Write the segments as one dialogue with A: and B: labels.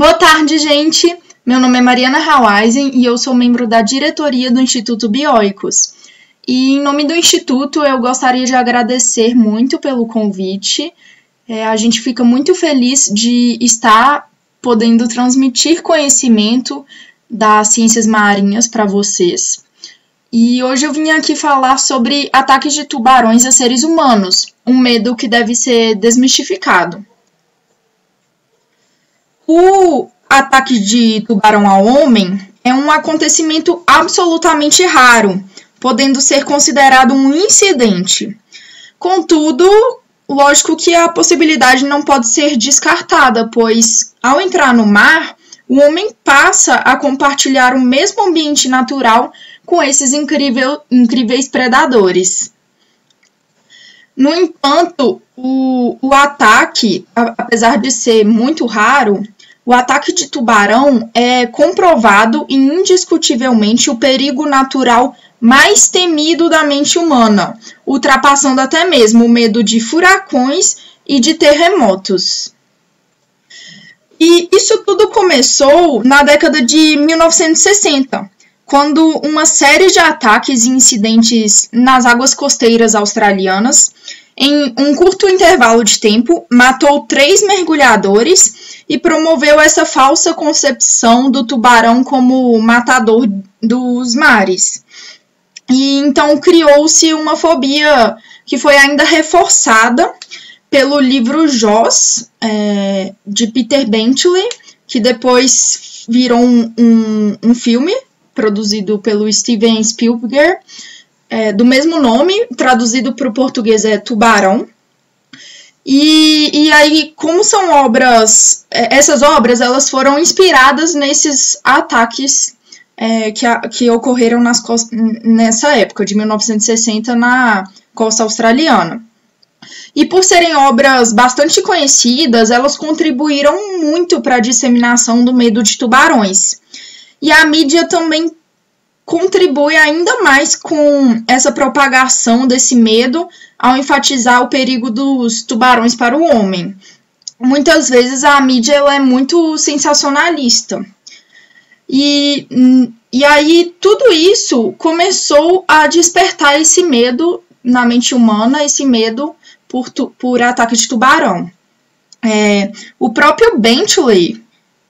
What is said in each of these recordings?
A: Boa tarde, gente! Meu nome é Mariana Hawaisen e eu sou membro da diretoria do Instituto Bioicos. E em nome do Instituto, eu gostaria de agradecer muito pelo convite. A gente fica muito feliz de estar podendo transmitir conhecimento das ciências marinhas para vocês. E hoje eu vim aqui falar sobre ataques de tubarões a seres humanos, um medo que deve ser desmistificado. O ataque de tubarão a homem é um acontecimento absolutamente raro, podendo ser considerado um incidente. Contudo, lógico que a possibilidade não pode ser descartada, pois, ao entrar no mar, o homem passa a compartilhar o mesmo ambiente natural com esses incríveis predadores. No entanto, o ataque, apesar de ser muito raro, o ataque de tubarão é comprovado e indiscutivelmente o perigo natural mais temido da mente humana, ultrapassando até mesmo o medo de furacões e de terremotos. E isso tudo começou na década de 1960, quando uma série de ataques e incidentes nas águas costeiras australianas, em um curto intervalo de tempo, matou 3 mergulhadores e promoveu essa falsa concepção do tubarão como matador dos mares. E então criou-se uma fobia que foi ainda reforçada pelo livro Jaws, de Peter Benchley, que depois virou um filme produzido pelo Steven Spielberg, do mesmo nome, traduzido para o português é Tubarão. E aí, como são obras, essas obras elas foram inspiradas nesses ataques que ocorreram nessa época, de 1960, na costa australiana. E por serem obras bastante conhecidas, elas contribuíram muito para a disseminação do medo de tubarões. E a mídia também contribui ainda mais com essa propagação desse medo ao enfatizar o perigo dos tubarões para o homem. Muitas vezes a mídia ela é muito sensacionalista. E aí tudo isso começou a despertar esse medo na mente humana, esse medo por ataque de tubarão. O próprio Benchley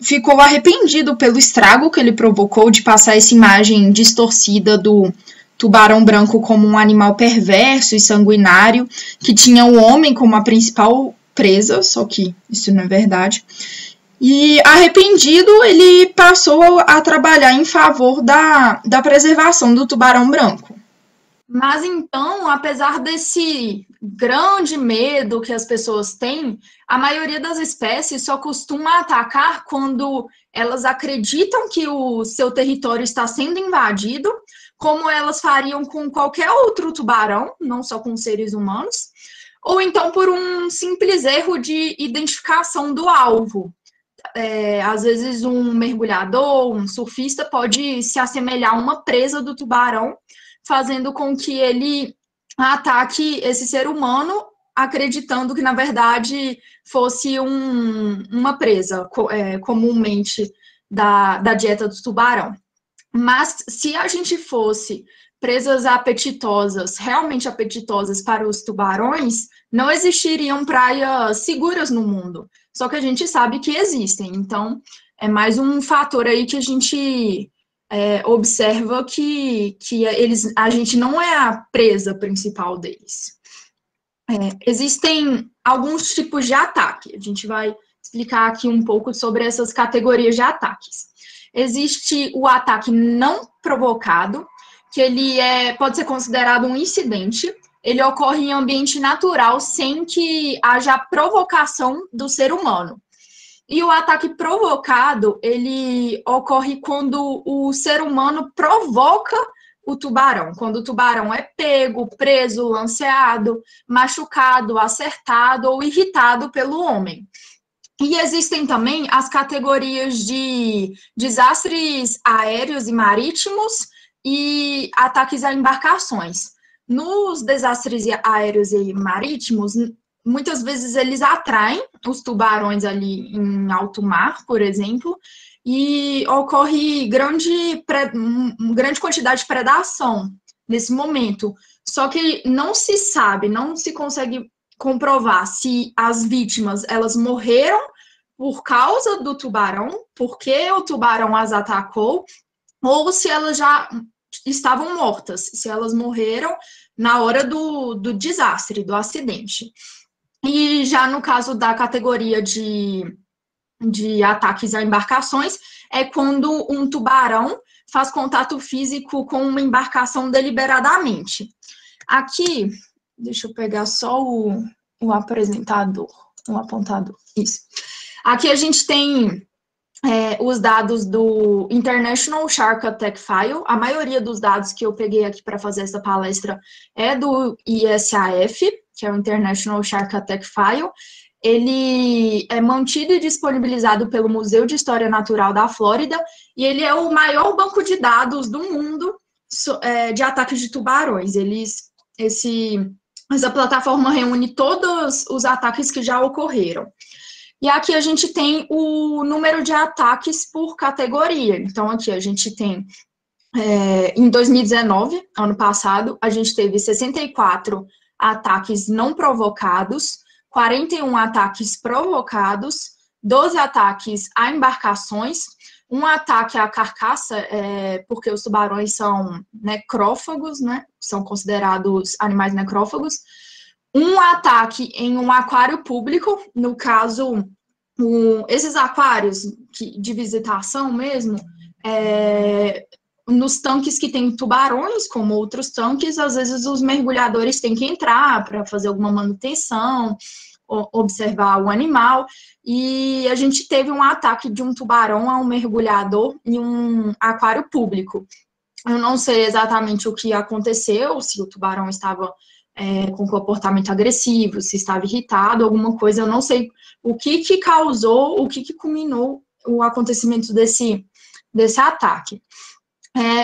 A: ficou arrependido pelo estrago que ele provocou de passar essa imagem distorcida do tubarão branco como um animal perverso e sanguinário, que tinha o homem como a principal presa, só que isso não é verdade. E arrependido, ele passou a trabalhar em favor da preservação do tubarão branco. Mas então, apesar desse grande medo que as pessoas têm, a maioria das espécies só costuma atacar quando elas acreditam que o seu território está sendo invadido, como elas fariam com qualquer outro tubarão, não só com seres humanos, ou então por um simples erro de identificação do alvo. Às vezes um mergulhador, um surfista pode se assemelhar a uma presa do tubarão, fazendo com que ele ataque esse ser humano, acreditando que, na verdade, fosse uma presa, comumente da dieta do tubarão. Mas se a gente fosse presas apetitosas, realmente apetitosas para os tubarões, não existiriam praias seguras no mundo. Só que a gente sabe que existem. Então, é mais um fator aí que a gente observa que a gente não é a presa principal deles. Existem alguns tipos de ataque. A gente vai explicar aqui um pouco sobre essas categorias de ataques. Existe o ataque não provocado, que ele pode ser considerado um incidente. Ele ocorre em ambiente natural sem que haja provocação do ser humano. E o ataque provocado, ele ocorre quando o ser humano provoca o tubarão. Quando o tubarão é pego, preso, lanceado, machucado, acertado ou irritado pelo homem. E existem também as categorias de desastres aéreos e marítimos e ataques a embarcações. Nos desastres aéreos e marítimos, muitas vezes eles atraem os tubarões ali em alto mar, por exemplo, e ocorre grande quantidade de predação nesse momento. Só que não se sabe, não se consegue comprovar se as vítimas elas morreram por causa do tubarão, porque o tubarão as atacou, ou se elas já estavam mortas, se elas morreram na hora do desastre, do acidente. E já no caso da categoria de ataques a embarcações, é quando um tubarão faz contato físico com uma embarcação deliberadamente. Aqui, deixa eu pegar só o apresentador, o apontador, isso. Aqui a gente tem os dados do International Shark Attack File. A maioria dos dados que eu peguei aqui para fazer essa palestra é do ISAF, que é o International Shark Attack File. Ele é mantido e disponibilizado pelo Museu de História Natural da Flórida, e ele é o maior banco de dados do mundo de ataques de tubarões. Essa plataforma reúne todos os ataques que já ocorreram. E aqui a gente tem o número de ataques por categoria. Então, aqui a gente tem, em 2019, ano passado, a gente teve 64 ataques não provocados, 41 ataques provocados, 12 ataques a embarcações, um ataque à carcaça, porque os tubarões são necrófagos, né? São considerados animais necrófagos, um ataque em um aquário público, no caso, esses aquários de visitação mesmo, nos tanques que tem tubarões, como outros tanques, às vezes os mergulhadores têm que entrar para fazer alguma manutenção, observar o animal, e a gente teve um ataque de um tubarão a um mergulhador em um aquário público. Eu não sei exatamente o que aconteceu, se o tubarão estava com comportamento agressivo, se estava irritado, alguma coisa, eu não sei o que causou, o que culminou o acontecimento desse ataque.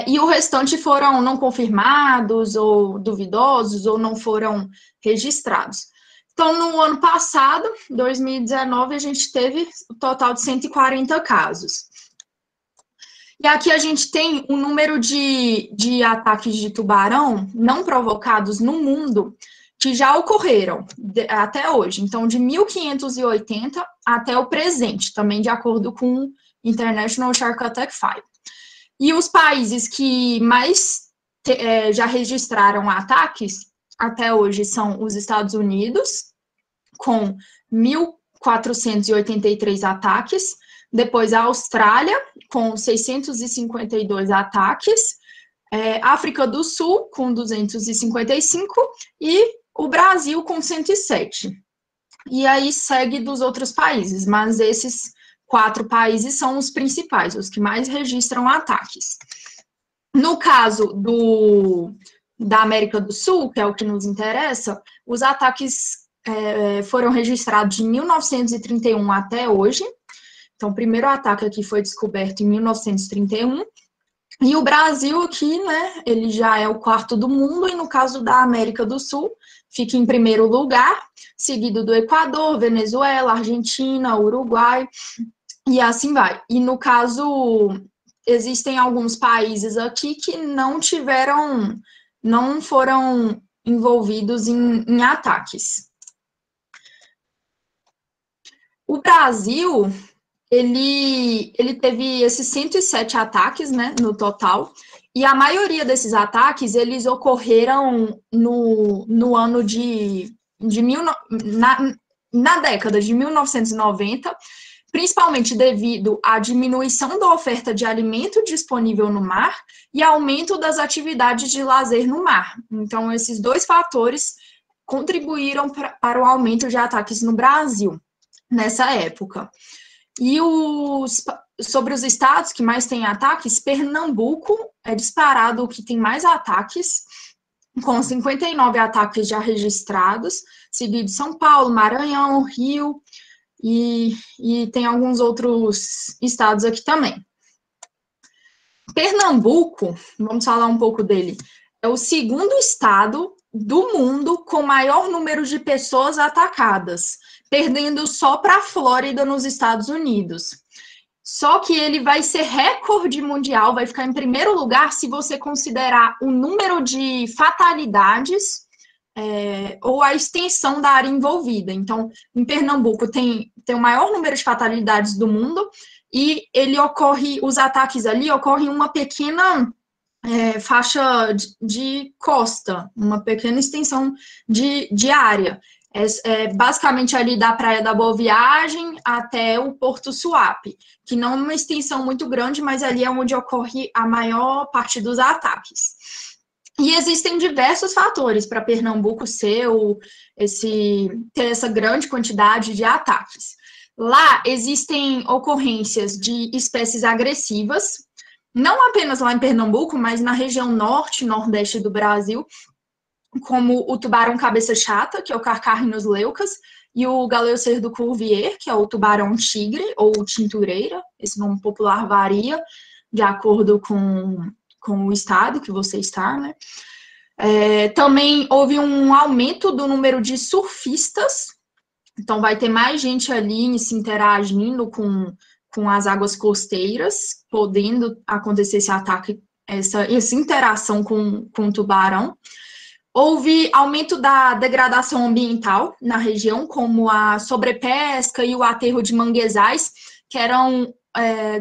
A: E o restante foram não confirmados, ou duvidosos, ou não foram registrados. Então, no ano passado, 2019, a gente teve o total de 140 casos. E aqui a gente tem o número de ataques de tubarão não provocados no mundo que já ocorreram até hoje. Então, de 1580 até o presente, também de acordo com o International Shark Attack File. E os países que mais já registraram ataques até hoje são os Estados Unidos, com 1.483 ataques, depois a Austrália, com 652 ataques, África do Sul, com 255, e o Brasil, com 107. E aí segue dos outros países, mas esses 4 países são os principais, os que mais registram ataques. No caso da América do Sul, que é o que nos interessa, os ataques foram registrados de 1931 até hoje. Então, o primeiro ataque aqui foi descoberto em 1931. E o Brasil aqui, né, ele já é o 4º do mundo, e no caso da América do Sul, fica em primeiro lugar, seguido do Equador, Venezuela, Argentina, Uruguai, e assim vai. E no caso, existem alguns países aqui que não foram envolvidos em ataques. O Brasil, ele teve esses 107 ataques, né, no total, e a maioria desses ataques, eles ocorreram no ano na década de 1990, principalmente devido à diminuição da oferta de alimento disponível no mar e aumento das atividades de lazer no mar. Então, esses 2 fatores contribuíram para o aumento de ataques no Brasil nessa época. E sobre os estados que mais têm ataques, Pernambuco é disparado o que tem mais ataques, com 59 ataques já registrados, seguido São Paulo, Maranhão, Rio, e tem alguns outros estados aqui também. Pernambuco, vamos falar um pouco dele, é o 2º estado do mundo com maior número de pessoas atacadas, perdendo só para a Flórida, nos Estados Unidos. Só que ele vai ser recorde mundial, vai ficar em primeiro lugar se você considerar o número de fatalidades ou a extensão da área envolvida. Então, em Pernambuco tem o maior número de fatalidades do mundo e os ataques ali ocorrem em uma pequena faixa de costa, uma pequena extensão de área. Basicamente ali da Praia da Boa Viagem até o Porto Suape, que não é uma extensão muito grande, mas ali é onde ocorre a maior parte dos ataques. E existem diversos fatores para Pernambuco ter essa grande quantidade de ataques. Lá existem ocorrências de espécies agressivas, não apenas lá em Pernambuco, mas na região norte e nordeste do Brasil, como o tubarão cabeça chata, que é o Carcharhinus leucas, e o Galeocerdo cuvier, que é o tubarão tigre, ou tintureira. Esse nome popular varia de acordo com o estado que você está, né? Também houve um aumento do número de surfistas, então vai ter mais gente ali se interagindo com as águas costeiras, podendo acontecer esse ataque, essa interação com o tubarão. Houve aumento da degradação ambiental na região, como a sobrepesca e o aterro de manguezais, que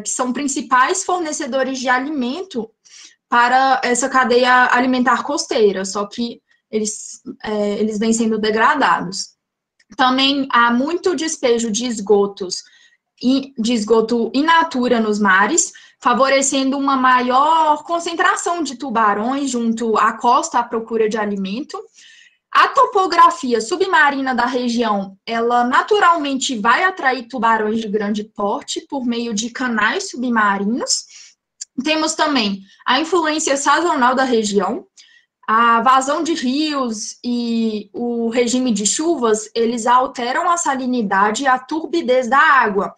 A: são principais fornecedores de alimento para essa cadeia alimentar costeira, só que eles vêm sendo degradados. Também há muito despejo de esgoto in natura nos mares, favorecendo uma maior concentração de tubarões junto à costa à procura de alimento. A topografia submarina da região, ela naturalmente vai atrair tubarões de grande porte por meio de canais submarinos. Temos também a influência sazonal da região, a vazão de rios e o regime de chuvas, eles alteram a salinidade e a turbidez da água,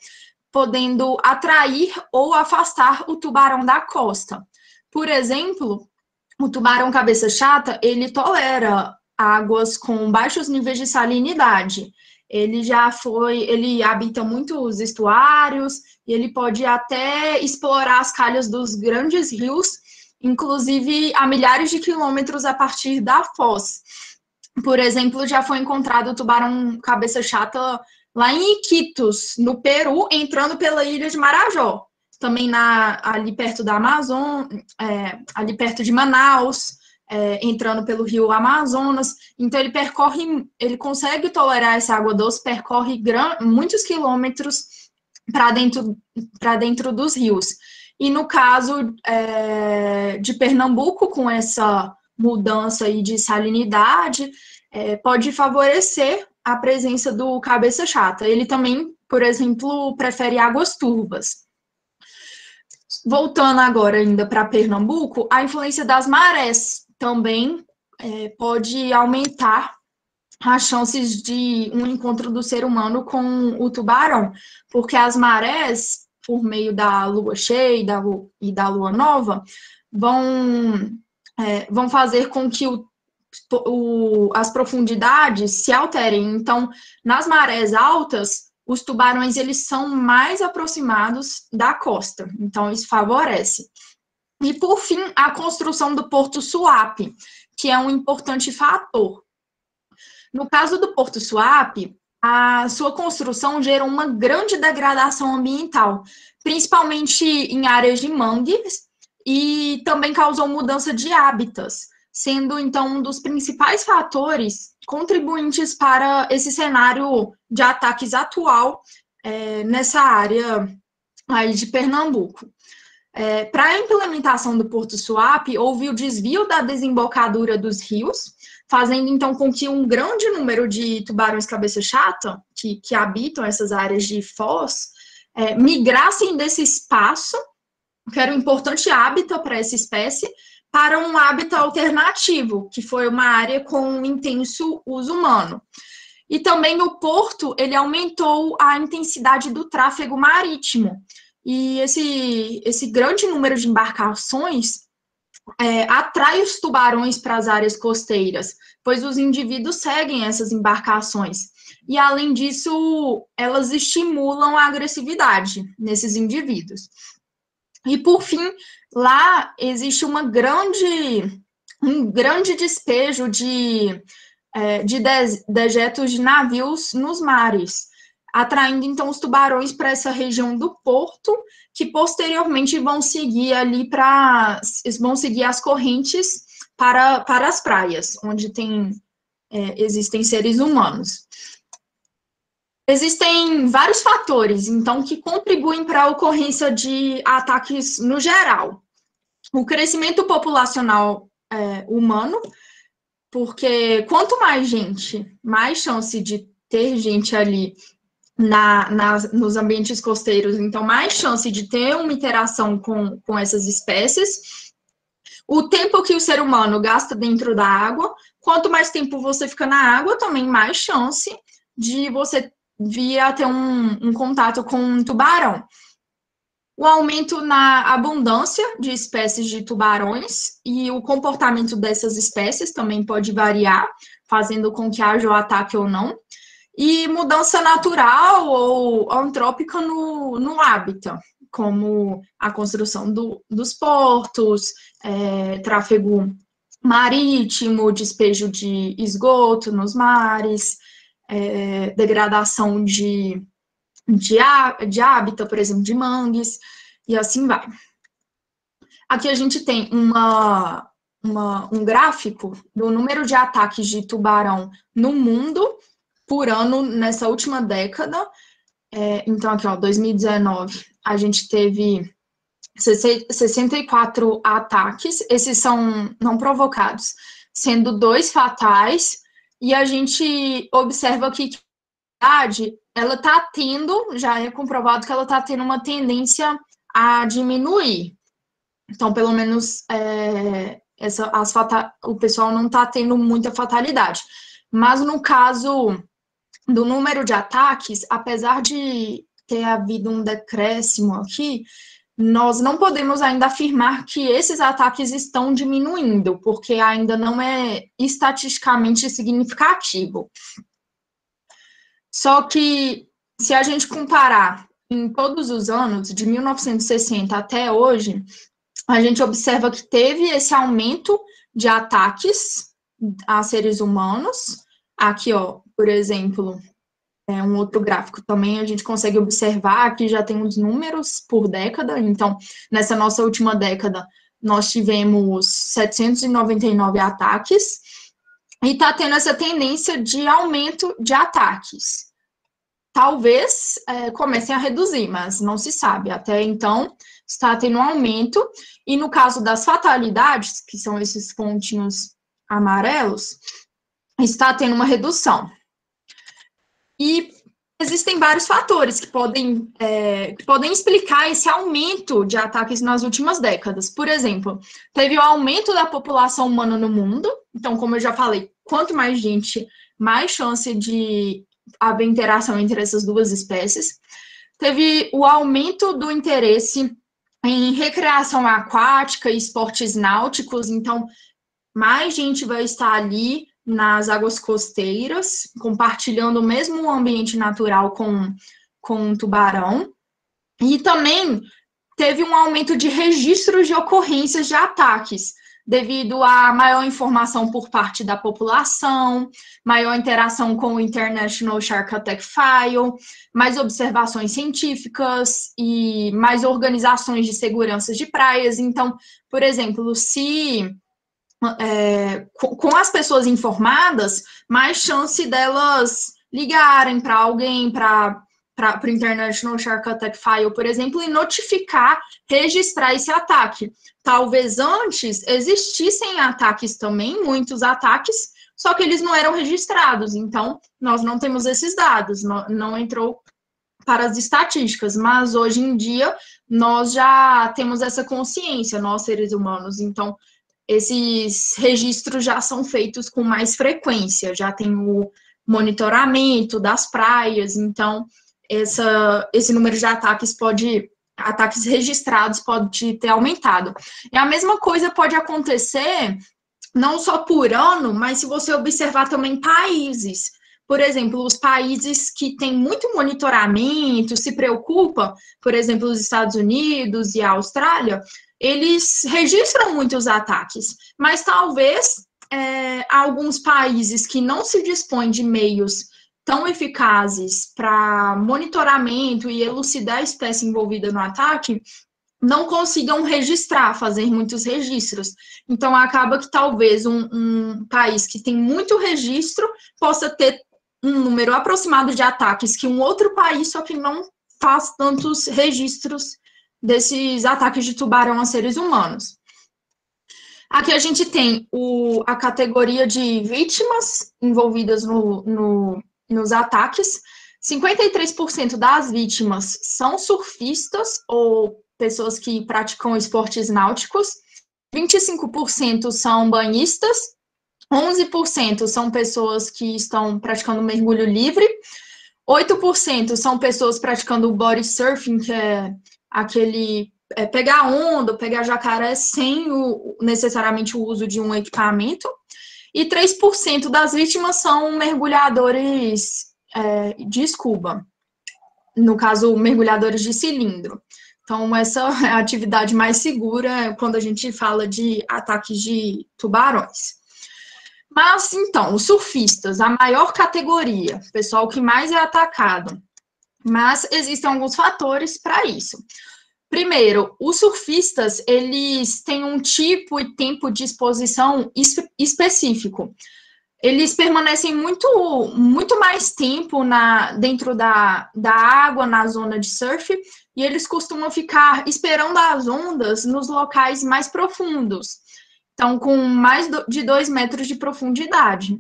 A: podendo atrair ou afastar o tubarão da costa. Por exemplo, o tubarão cabeça chata, ele tolera águas com baixos níveis de salinidade. Ele habita muitos estuários e ele pode até explorar as calhas dos grandes rios, inclusive a milhares de quilômetros a partir da foz. Por exemplo, já foi encontrado o tubarão cabeça chata lá em Iquitos, no Peru, entrando pela ilha de Marajó. Também ali perto da Amazônia, ali perto de Manaus, entrando pelo rio Amazonas. Então, ele consegue tolerar essa água doce, percorre muitos quilômetros para dentro dos rios. E no caso de Pernambuco, com essa mudança aí de salinidade, pode favorecer a presença do cabeça chata. Ele também, por exemplo, prefere águas turvas. Voltando agora ainda para Pernambuco, a influência das marés também pode aumentar as chances de um encontro do ser humano com o tubarão, porque as marés, por meio da lua cheia e da lua nova, vão fazer com que as profundidades se alterem. Então, nas marés altas, os tubarões eles são mais aproximados da costa, então isso favorece. E, por fim, a construção do Porto Suape, que é um importante fator. No caso do Porto Suape, a sua construção gerou uma grande degradação ambiental, principalmente em áreas de mangues, e também causou mudança de hábitats, sendo, então, um dos principais fatores contribuintes para esse cenário de ataques atual nessa área aí de Pernambuco. Para a implementação do Porto Suape, houve o desvio da desembocadura dos rios, fazendo, então, com que um grande número de tubarões cabeça chata, que habitam essas áreas de foz, migrassem desse espaço, que era um importante hábitat para essa espécie, para um hábitat alternativo, que foi uma área com um intenso uso humano. E também o porto, ele aumentou a intensidade do tráfego marítimo. E esse grande número de embarcações atrai os tubarões para as áreas costeiras, pois os indivíduos seguem essas embarcações. E, além disso, elas estimulam a agressividade nesses indivíduos. E, por fim, lá existe um grande despejo de dejetos de navios nos mares, atraindo, então, os tubarões para essa região do porto, que posteriormente vão seguir as correntes para as praias, onde existem seres humanos. Existem vários fatores, então, que contribuem para a ocorrência de ataques no geral. O crescimento populacional humano, porque quanto mais gente, mais chance de ter gente ali nos ambientes costeiros, então mais chance de ter uma interação com essas espécies. O tempo que o ser humano gasta dentro da água, quanto mais tempo você fica na água, também mais chance de você vir a ter um contato com um tubarão. O aumento na abundância de espécies de tubarões e o comportamento dessas espécies também pode variar, fazendo com que haja o ataque ou não. E mudança natural ou antrópica no hábitat, como a construção dos portos, tráfego marítimo, despejo de esgoto nos mares, degradação de hábitat, por exemplo, de mangues, e assim vai. Aqui a gente tem um gráfico do número de ataques de tubarão no mundo por ano nessa última década. Então, aqui, 2019, a gente teve 64 ataques, esses são não provocados, sendo 2 fatais, e a gente observa aqui que a idade, ela está tendo, já é comprovado que ela está tendo uma tendência a diminuir. Então, pelo menos, o pessoal não está tendo muita fatalidade. Mas no caso do número de ataques, apesar de ter havido um decréscimo aqui, nós não podemos ainda afirmar que esses ataques estão diminuindo, porque ainda não é estatisticamente significativo. Só que, se a gente comparar em todos os anos, de 1960 até hoje, a gente observa que teve esse aumento de ataques a seres humanos. Aqui, por exemplo, um outro gráfico também, a gente consegue observar que já tem os números por década. Então, nessa nossa última década, nós tivemos 799 ataques, e está tendo essa tendência de aumento de ataques. Talvez comecem a reduzir, mas não se sabe. Até então, está tendo um aumento, e no caso das fatalidades, que são esses pontinhos amarelos, está tendo uma redução. E existem vários fatores que podem explicar esse aumento de ataques nas últimas décadas. Por exemplo, teve o aumento da população humana no mundo. Então, como eu já falei, quanto mais gente, mais chance de haver interação entre essas duas espécies. Teve o aumento do interesse em recreação aquática e esportes náuticos. Então, mais gente vai estar ali nas águas costeiras, compartilhando o mesmo ambiente natural com um tubarão. E também teve um aumento de registros de ocorrências de ataques, devido a maior informação por parte da população, maior interação com o International Shark Attack File, mais observações científicas e mais organizações de segurança de praias. Então, por exemplo, se com as pessoas informadas, mais chance delas ligarem para alguém, para o International Shark Attack File, por exemplo, e notificar, registrar esse ataque. Talvez antes existissem ataques também, muitos ataques, só que eles não eram registrados, então nós não temos esses dados, não entrou para as estatísticas, mas hoje em dia nós já temos essa consciência, nós seres humanos, então esses registros já são feitos com mais frequência, já tem o monitoramento das praias, então esse número de ataques pode ataques registrados pode ter aumentado. E a mesma coisa pode acontecer não só por ano, mas se você observar também países. Por exemplo, os países que têm muito monitoramento, se preocupam, por exemplo, os Estados Unidos e a Austrália, eles registram muitos ataques, mas talvez alguns países que não se dispõem de meios tão eficazes para monitoramento e elucidar a espécie envolvida no ataque, não consigam registrar, fazer muitos registros. Então, acaba que talvez um país que tem muito registro possa ter um número aproximado de ataques que um outro país, só que não faz tantos registros desses ataques de tubarão a seres humanos. Aqui a gente tem a categoria de vítimas envolvidas nos ataques. 53% das vítimas são surfistas ou pessoas que praticam esportes náuticos, 25% são banhistas, 11% são pessoas que estão praticando mergulho livre, 8% são pessoas praticando body surfing, que é aquele pegar onda, pegar jacaré sem necessariamente o uso de um equipamento, e 3% das vítimas são mergulhadores de scuba, no caso, mergulhadores de cilindro. Então, essa é a atividade mais segura quando a gente fala de ataques de tubarões. Mas, então, os surfistas, a maior categoria, o pessoal que mais é atacado. Mas existem alguns fatores para isso. Primeiro, os surfistas, eles têm um tipo e tempo de exposição específico. Eles permanecem muito mais tempo dentro da água, na zona de surf, e eles costumam ficar esperando as ondas nos locais mais profundos, então com mais de 2 metros de profundidade.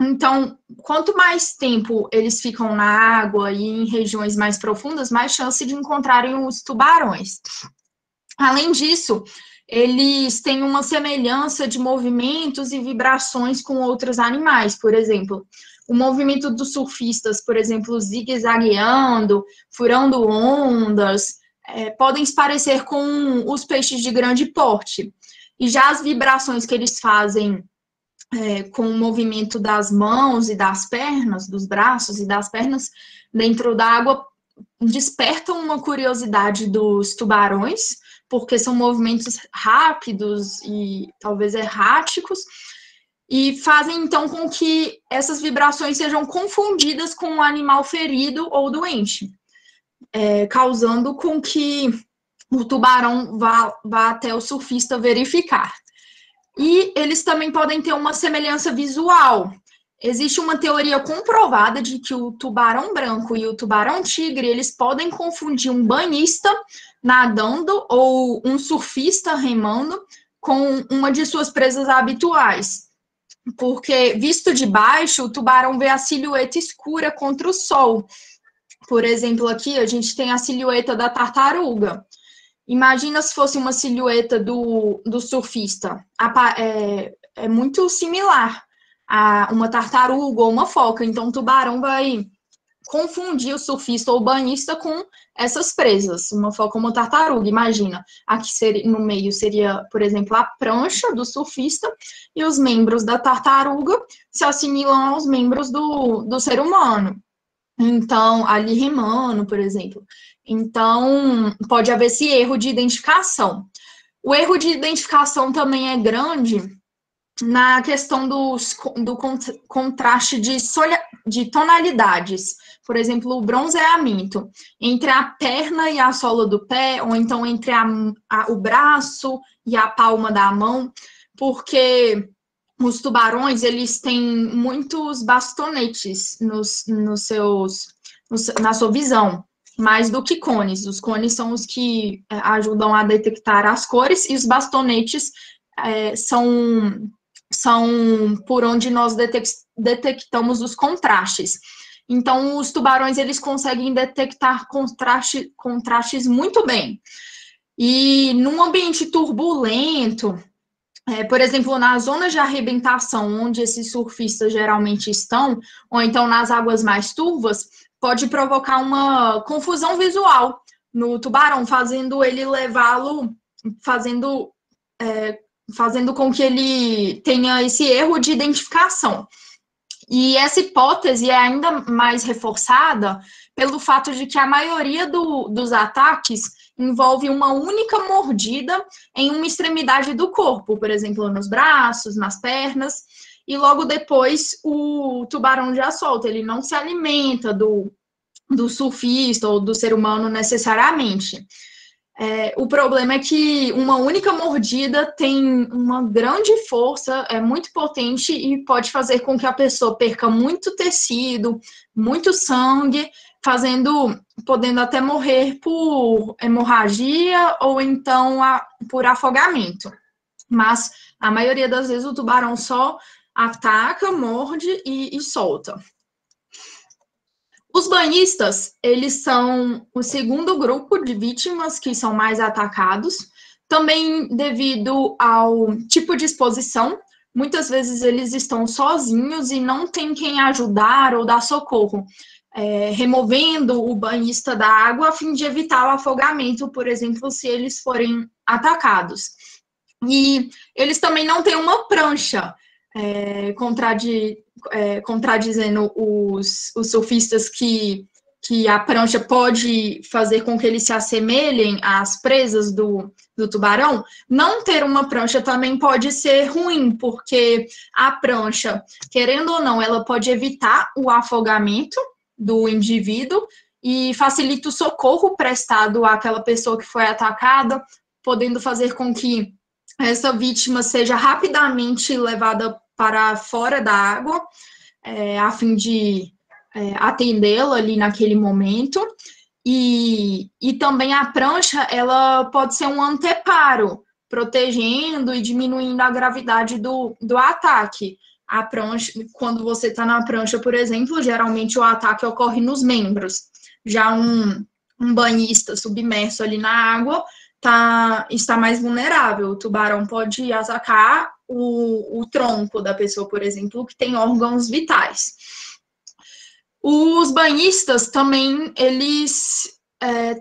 A: Então, quanto mais tempo eles ficam na água e em regiões mais profundas, mais chance de encontrarem os tubarões. Além disso, eles têm uma semelhança de movimentos e vibrações com outros animais. Por exemplo, o movimento dos surfistas, por exemplo, zigue-zagueando, furando ondas, podem se parecer com os peixes de grande porte. E já as vibrações que eles fazem com o movimento das mãos e das pernas, dos braços e das pernas, dentro da água, despertam uma curiosidade dos tubarões, porque são movimentos rápidos e talvez erráticos, e fazem, então, com que essas vibrações sejam confundidas com um animal ferido ou doente, causando com que o tubarão vá até o surfista verificar. E eles também podem ter uma semelhança visual. Existe uma teoria comprovada de que o tubarão branco e o tubarão tigre, eles podem confundir um banhista nadando ou um surfista remando com uma de suas presas habituais. Porque, visto de baixo, o tubarão vê a silhueta escura contra o sol. Por exemplo, aqui a gente tem a silhueta da tartaruga. Imagina se fosse uma silhueta do surfista. É muito similar a uma tartaruga ou uma foca. Então, o tubarão vai confundir o surfista ou banhista com essas presas. Uma foca ou uma tartaruga, imagina. Aqui no meio seria, por exemplo, a prancha do surfista e os membros da tartaruga se assimilam aos membros do ser humano. Então, ali remando, por exemplo. Então, pode haver esse erro de identificação. O erro de identificação também é grande na questão do contraste de tonalidades. Por exemplo, o bronzeamento entre a perna e a sola do pé, ou então entre o braço e a palma da mão, porque os tubarões, eles têm muitos bastonetes na sua visão, mais do que cones. Os cones são os que ajudam a detectar as cores, e os bastonetes são por onde nós detectamos os contrastes. Então, os tubarões, eles conseguem detectar contrastes muito bem. E num ambiente turbulento, por exemplo, nas zonas de arrebentação, onde esses surfistas geralmente estão, ou então nas águas mais turvas, pode provocar uma confusão visual, no tubarão, fazendo ele levá-lo, fazendo, fazendo com que ele tenha esse erro de identificação. E essa hipótese é ainda mais reforçada pelo fato de que a maioria dos ataques envolve uma única mordida em uma extremidade do corpo, por exemplo, nos braços, nas pernas, e logo depois o tubarão já solta, ele não se alimenta do surfista ou do ser humano necessariamente. O problema é que uma única mordida tem uma grande força, é muito potente e pode fazer com que a pessoa perca muito tecido, muito sangue, podendo até morrer por hemorragia ou então por afogamento. Mas a maioria das vezes o tubarão só ataca, morde e solta. Os banhistas, eles são o segundo grupo de vítimas que são mais atacados, também devido ao tipo de exposição. Muitas vezes eles estão sozinhos e não tem quem ajudar ou dar socorro, removendo o banhista da água a fim de evitar o afogamento, por exemplo, se eles forem atacados. E eles também não têm uma prancha, contradizendo os surfistas que a prancha pode fazer com que eles se assemelhem às presas do tubarão. Não ter uma prancha também pode ser ruim, porque a prancha, querendo ou não, ela pode evitar o afogamento do indivíduo e facilita o socorro prestado àquela pessoa que foi atacada, podendo fazer com que essa vítima seja rapidamente levada para fora da água, a fim de atendê-la ali naquele momento. E também a prancha, ela pode ser um anteparo, protegendo e diminuindo a gravidade do ataque. A prancha, quando você está na prancha, por exemplo, geralmente o ataque ocorre nos membros. Já um banhista submerso ali na água está mais vulnerável. O tubarão pode atacar o tronco da pessoa, por exemplo, que tem órgãos vitais. Os banhistas também, eles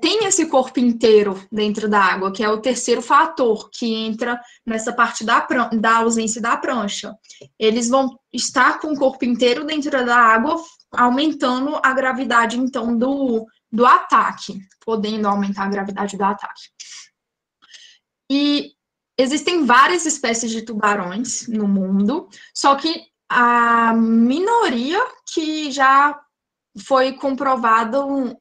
A: têm esse corpo inteiro dentro da água, que é o terceiro fator que entra nessa parte da ausência da prancha. Eles vão estar com o corpo inteiro dentro da água, aumentando a gravidade, então, do ataque, podendo aumentar a gravidade do ataque. E existem várias espécies de tubarões no mundo, só que a minoria que já foi comprovado,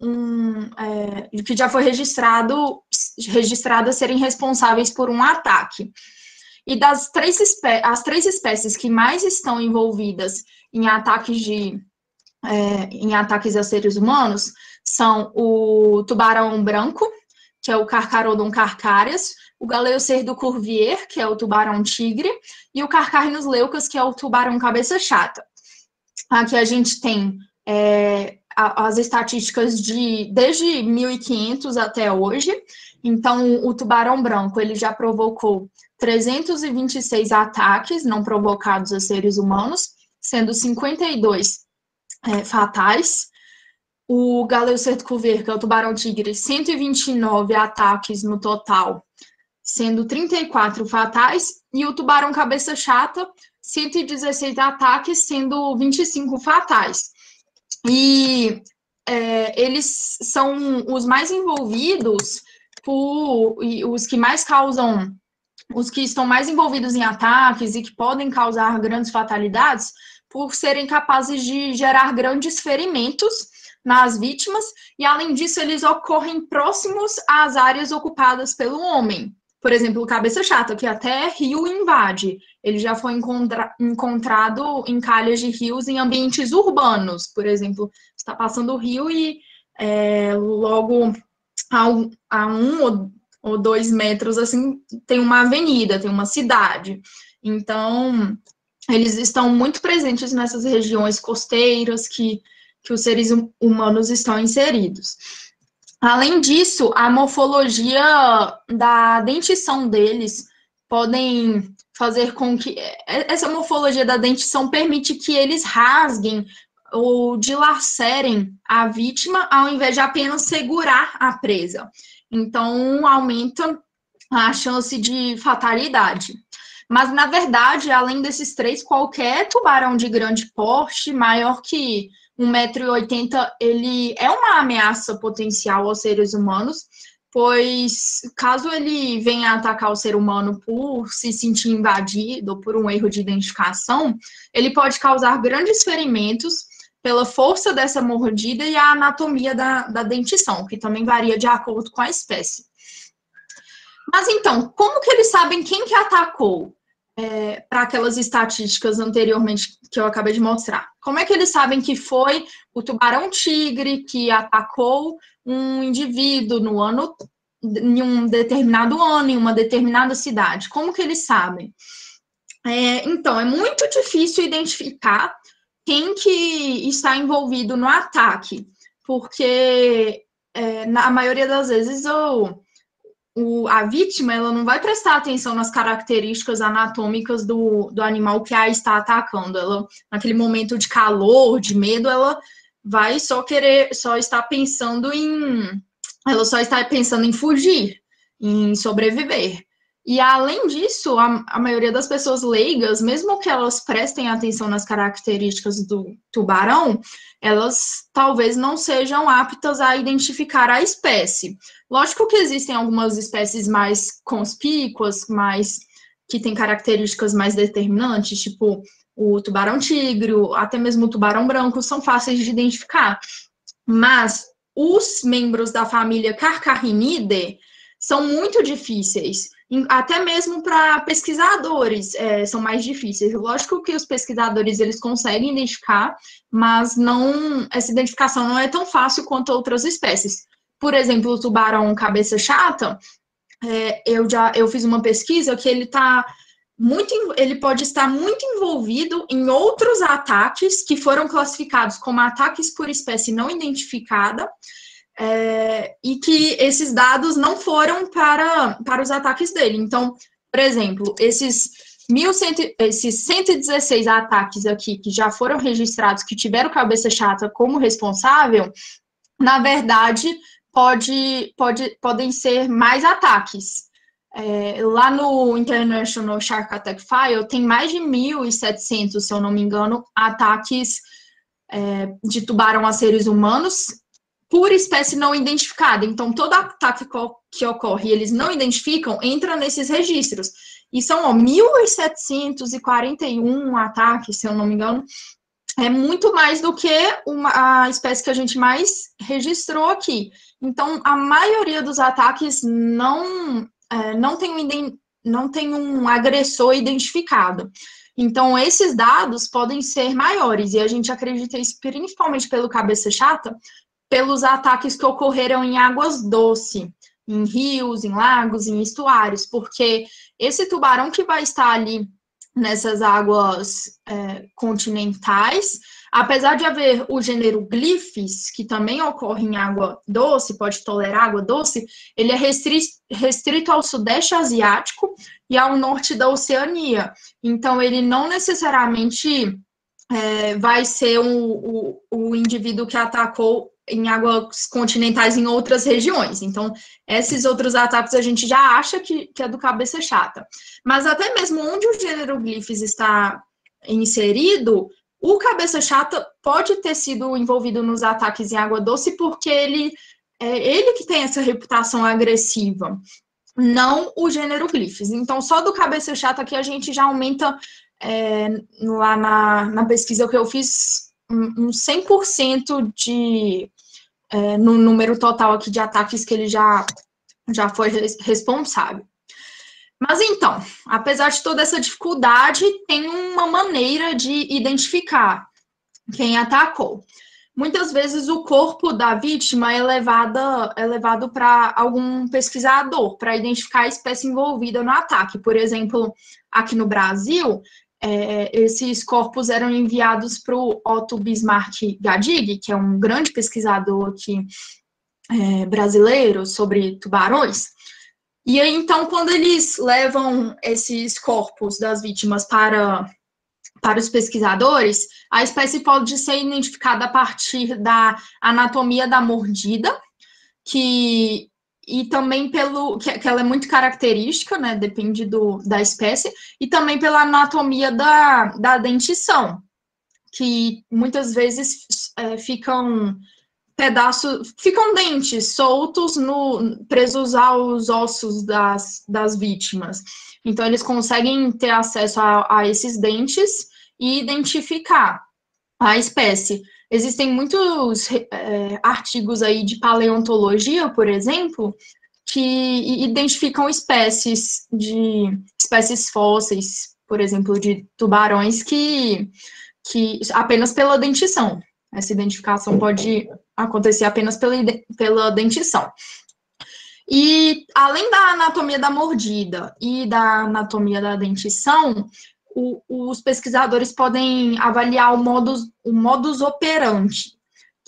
A: que já foi registrado a serem responsáveis por um ataque. E as três espécies que mais estão envolvidas em ataques a seres humanos são o tubarão branco, que é o Carcharodon carcarias, o Galeocerdo curvier, que é o tubarão tigre, e o Carcharhinus leucas, que é o tubarão cabeça chata. Aqui a gente tem as estatísticas desde 1500 até hoje. Então, o tubarão branco, ele já provocou 326 ataques não provocados a seres humanos, sendo 52 fatais. O Galeocerdo curvier, que é o tubarão tigre, 129 ataques no total, sendo 34 fatais, e o tubarão cabeça chata, 116 ataques, sendo 25 fatais. E eles são os mais envolvidos os que estão mais envolvidos em ataques e que podem causar grandes fatalidades por serem capazes de gerar grandes ferimentos nas vítimas, e além disso eles ocorrem próximos às áreas ocupadas pelo homem. Por exemplo, o cabeça chata, que até rio invade. Ele já foi encontrado em calhas de rios em ambientes urbanos. Por exemplo, está passando o rio e logo a 1 ou 2 metros, assim, tem uma avenida, tem uma cidade. Então, eles estão muito presentes nessas regiões costeiras que os seres humanos estão inseridos. Além disso, a morfologia da dentição deles podem fazer com que... Essa morfologia da dentição permite que eles rasguem ou dilacerem a vítima ao invés de apenas segurar a presa. Então, aumenta a chance de fatalidade. Mas, na verdade, além desses três, qualquer tubarão de grande porte, maior que 1,80 m, ele é uma ameaça potencial aos seres humanos, pois caso ele venha atacar o ser humano por se sentir invadido ou por um erro de identificação, ele pode causar grandes ferimentos pela força dessa mordida e a anatomia da dentição, que também varia de acordo com a espécie. Mas então, como que eles sabem quem que atacou? Para aquelas estatísticas anteriormente que eu acabei de mostrar. Como é que eles sabem que foi o tubarão-tigre que atacou um indivíduo em um determinado ano, em uma determinada cidade? Como que eles sabem? Então, é muito difícil identificar quem que está envolvido no ataque, porque na maioria das vezes a vítima ela não vai prestar atenção nas características anatômicas do animal que a está atacando. Ela, naquele momento de calor, de medo, ela vai só estar pensando em fugir, em sobreviver. E além disso, a maioria das pessoas leigas, mesmo que elas prestem atenção nas características do tubarão, elas talvez não sejam aptas a identificar a espécie. Lógico que existem algumas espécies mais conspícuas, que têm características mais determinantes, tipo o tubarão-tigre, até mesmo o tubarão branco, são fáceis de identificar. Mas os membros da família Carcharinidae são muito difíceis, até mesmo para pesquisadores são mais difíceis. Lógico que os pesquisadores eles conseguem identificar, mas essa identificação não é tão fácil quanto outras espécies. Por exemplo, o tubarão cabeça chata, eu fiz uma pesquisa que ele pode estar muito envolvido em outros ataques que foram classificados como ataques por espécie não identificada, e que esses dados não foram para os ataques dele. Então, por exemplo, esses 116 ataques aqui que já foram registrados, que tiveram cabeça chata como responsável, na verdade, podem ser mais ataques. Lá no International Shark Attack File, tem mais de 1.700, se eu não me engano, ataques de tubarão a seres humanos por espécie não identificada. Então, todo ataque que ocorre e eles não identificam, entra nesses registros. E são 1.741 ataques, se eu não me engano, é muito mais do que a espécie que a gente mais registrou aqui. Então, a maioria dos ataques não tem um agressor identificado. Então, esses dados podem ser maiores, e a gente acredita isso principalmente pelo cabeça chata, pelos ataques que ocorreram em águas doces, em rios, em lagos, em estuários, porque esse tubarão que vai estar ali nessas águas continentais, apesar de haver o gênero Glyphis, que também ocorre em água doce, pode tolerar água doce, ele é restrito ao Sudeste Asiático e ao norte da Oceania. Então, ele não necessariamente vai ser o indivíduo que atacou em águas continentais em outras regiões. Então, esses outros ataques a gente já acha que é do cabeça chata. Mas até mesmo onde o gênero Glyphis está inserido, o cabeça chata pode ter sido envolvido nos ataques em água doce porque ele que tem essa reputação agressiva, não o gênero Glyphis. Então, só do cabeça chata aqui a gente já aumenta, lá na pesquisa que eu fiz, um 100% no número total aqui de ataques que ele já foi responsável. Mas então, apesar de toda essa dificuldade, tem uma maneira de identificar quem atacou. Muitas vezes o corpo da vítima é levado para algum pesquisador para identificar a espécie envolvida no ataque. Por exemplo, aqui no Brasil, esses corpos eram enviados para o Otto Bismarck Gadig, que é um grande pesquisador aqui brasileiro sobre tubarões. E aí, então, quando eles levam esses corpos das vítimas para para os pesquisadores, a espécie pode ser identificada a partir da anatomia da mordida, e também que ela é muito característica, né, depende da espécie, e também pela anatomia da dentição, que muitas vezes ficam dentes soltos presos aos ossos das vítimas. Então, eles conseguem ter acesso a esses dentes e identificar a espécie. Existem muitos artigos aí de paleontologia, por exemplo, que identificam espécies fósseis, por exemplo, de tubarões que apenas pela dentição. Essa identificação pode acontecer apenas pela dentição. E, além da anatomia da mordida e da anatomia da dentição, os pesquisadores podem avaliar o modus operandi,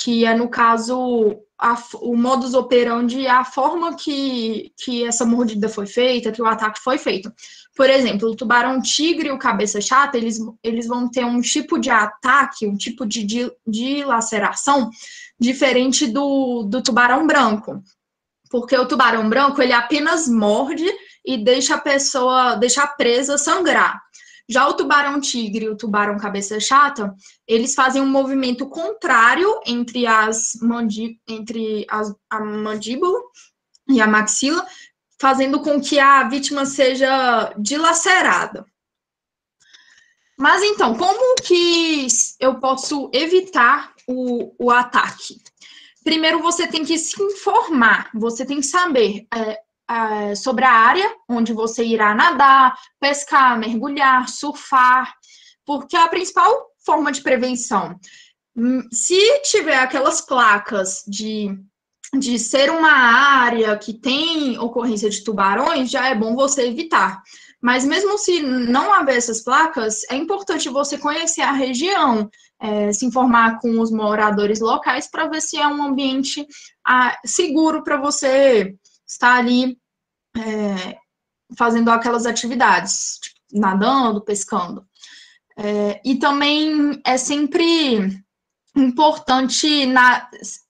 A: que é, no caso, o modus operandi é a forma que essa mordida foi feita, que o ataque foi feito. Por exemplo, o tubarão-tigre e o cabeça-chata, eles vão ter um tipo de ataque, um tipo de laceração diferente do tubarão branco. Porque o tubarão branco, ele apenas morde e deixa a presa sangrar. Já o tubarão-tigre e o tubarão-cabeça-chata, eles fazem um movimento contrário entre a mandíbula e a maxila, fazendo com que a vítima seja dilacerada. Mas então, como que eu posso evitar o ataque? Primeiro, você tem que se informar, você tem que saber sobre a área onde você irá nadar, pescar, mergulhar, surfar, porque a principal forma de prevenção, se tiver aquelas placas de ser uma área que tem ocorrência de tubarões, já é bom você evitar. Mas mesmo se não haver essas placas, é importante você conhecer a região, se informar com os moradores locais para ver se é um ambiente seguro para você estar ali fazendo aquelas atividades, tipo, nadando, pescando. E também é sempre importante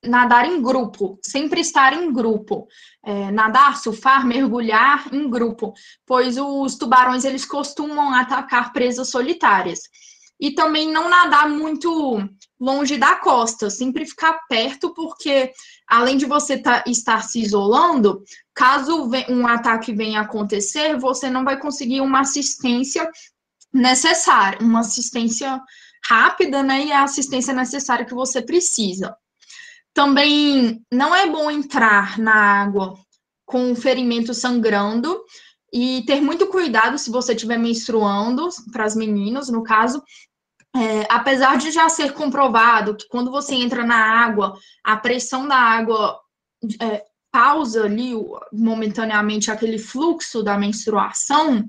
A: nadar em grupo, sempre estar em grupo. Nadar, surfar, mergulhar em grupo, pois os tubarões, eles costumam atacar presas solitárias. E também não nadar muito longe da costa, sempre ficar perto, porque além de você estar se isolando, caso um ataque venha a acontecer, você não vai conseguir uma assistência necessária, uma assistência rápida, né, e a assistência necessária que você precisa. Também não é bom entrar na água com o ferimento sangrando e ter muito cuidado se você estiver menstruando, para as meninas, no caso, apesar de já ser comprovado que quando você entra na água, a pressão da água pausa ali momentaneamente aquele fluxo da menstruação,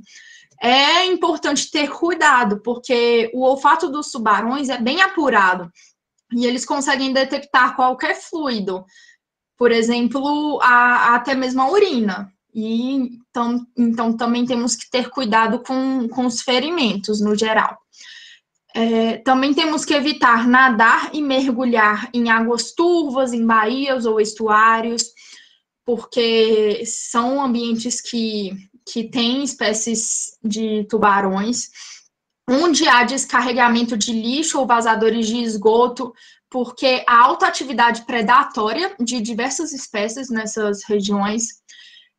A: é importante ter cuidado, porque o olfato dos tubarões é bem apurado e eles conseguem detectar qualquer fluido, por exemplo, até mesmo a urina. E então também temos que ter cuidado com os ferimentos no geral. Também temos que evitar nadar e mergulhar em águas turvas, em baías ou estuários, porque são ambientes que têm espécies de tubarões, onde há descarregamento de lixo ou vazadores de esgoto, porque há alta atividade predatória de diversas espécies nessas regiões.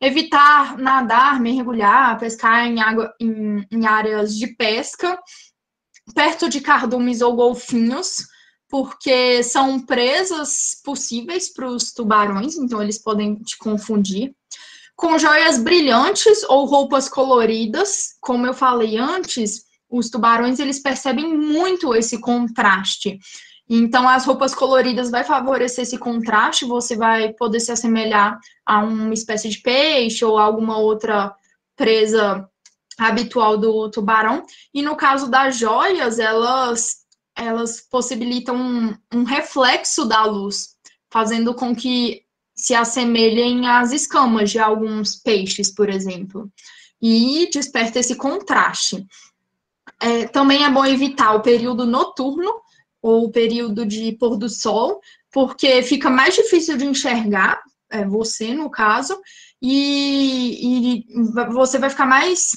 A: Evitar nadar, mergulhar, pescar em áreas de pesca, perto de cardumes ou golfinhos, porque são presas possíveis para os tubarões, então eles podem te confundir. Com joias brilhantes ou roupas coloridas, como eu falei antes, os tubarões, eles percebem muito esse contraste. Então, as roupas coloridas vai favorecer esse contraste, você vai poder se assemelhar a uma espécie de peixe ou alguma outra presa habitual do tubarão. E no caso das joias, elas possibilitam um reflexo da luz, fazendo com que se assemelhem às escamas de alguns peixes, por exemplo, e desperta esse contraste. Também é bom evitar o período noturno ou o período de pôr do sol, porque fica mais difícil de enxergar, você no caso, e você vai ficar mais.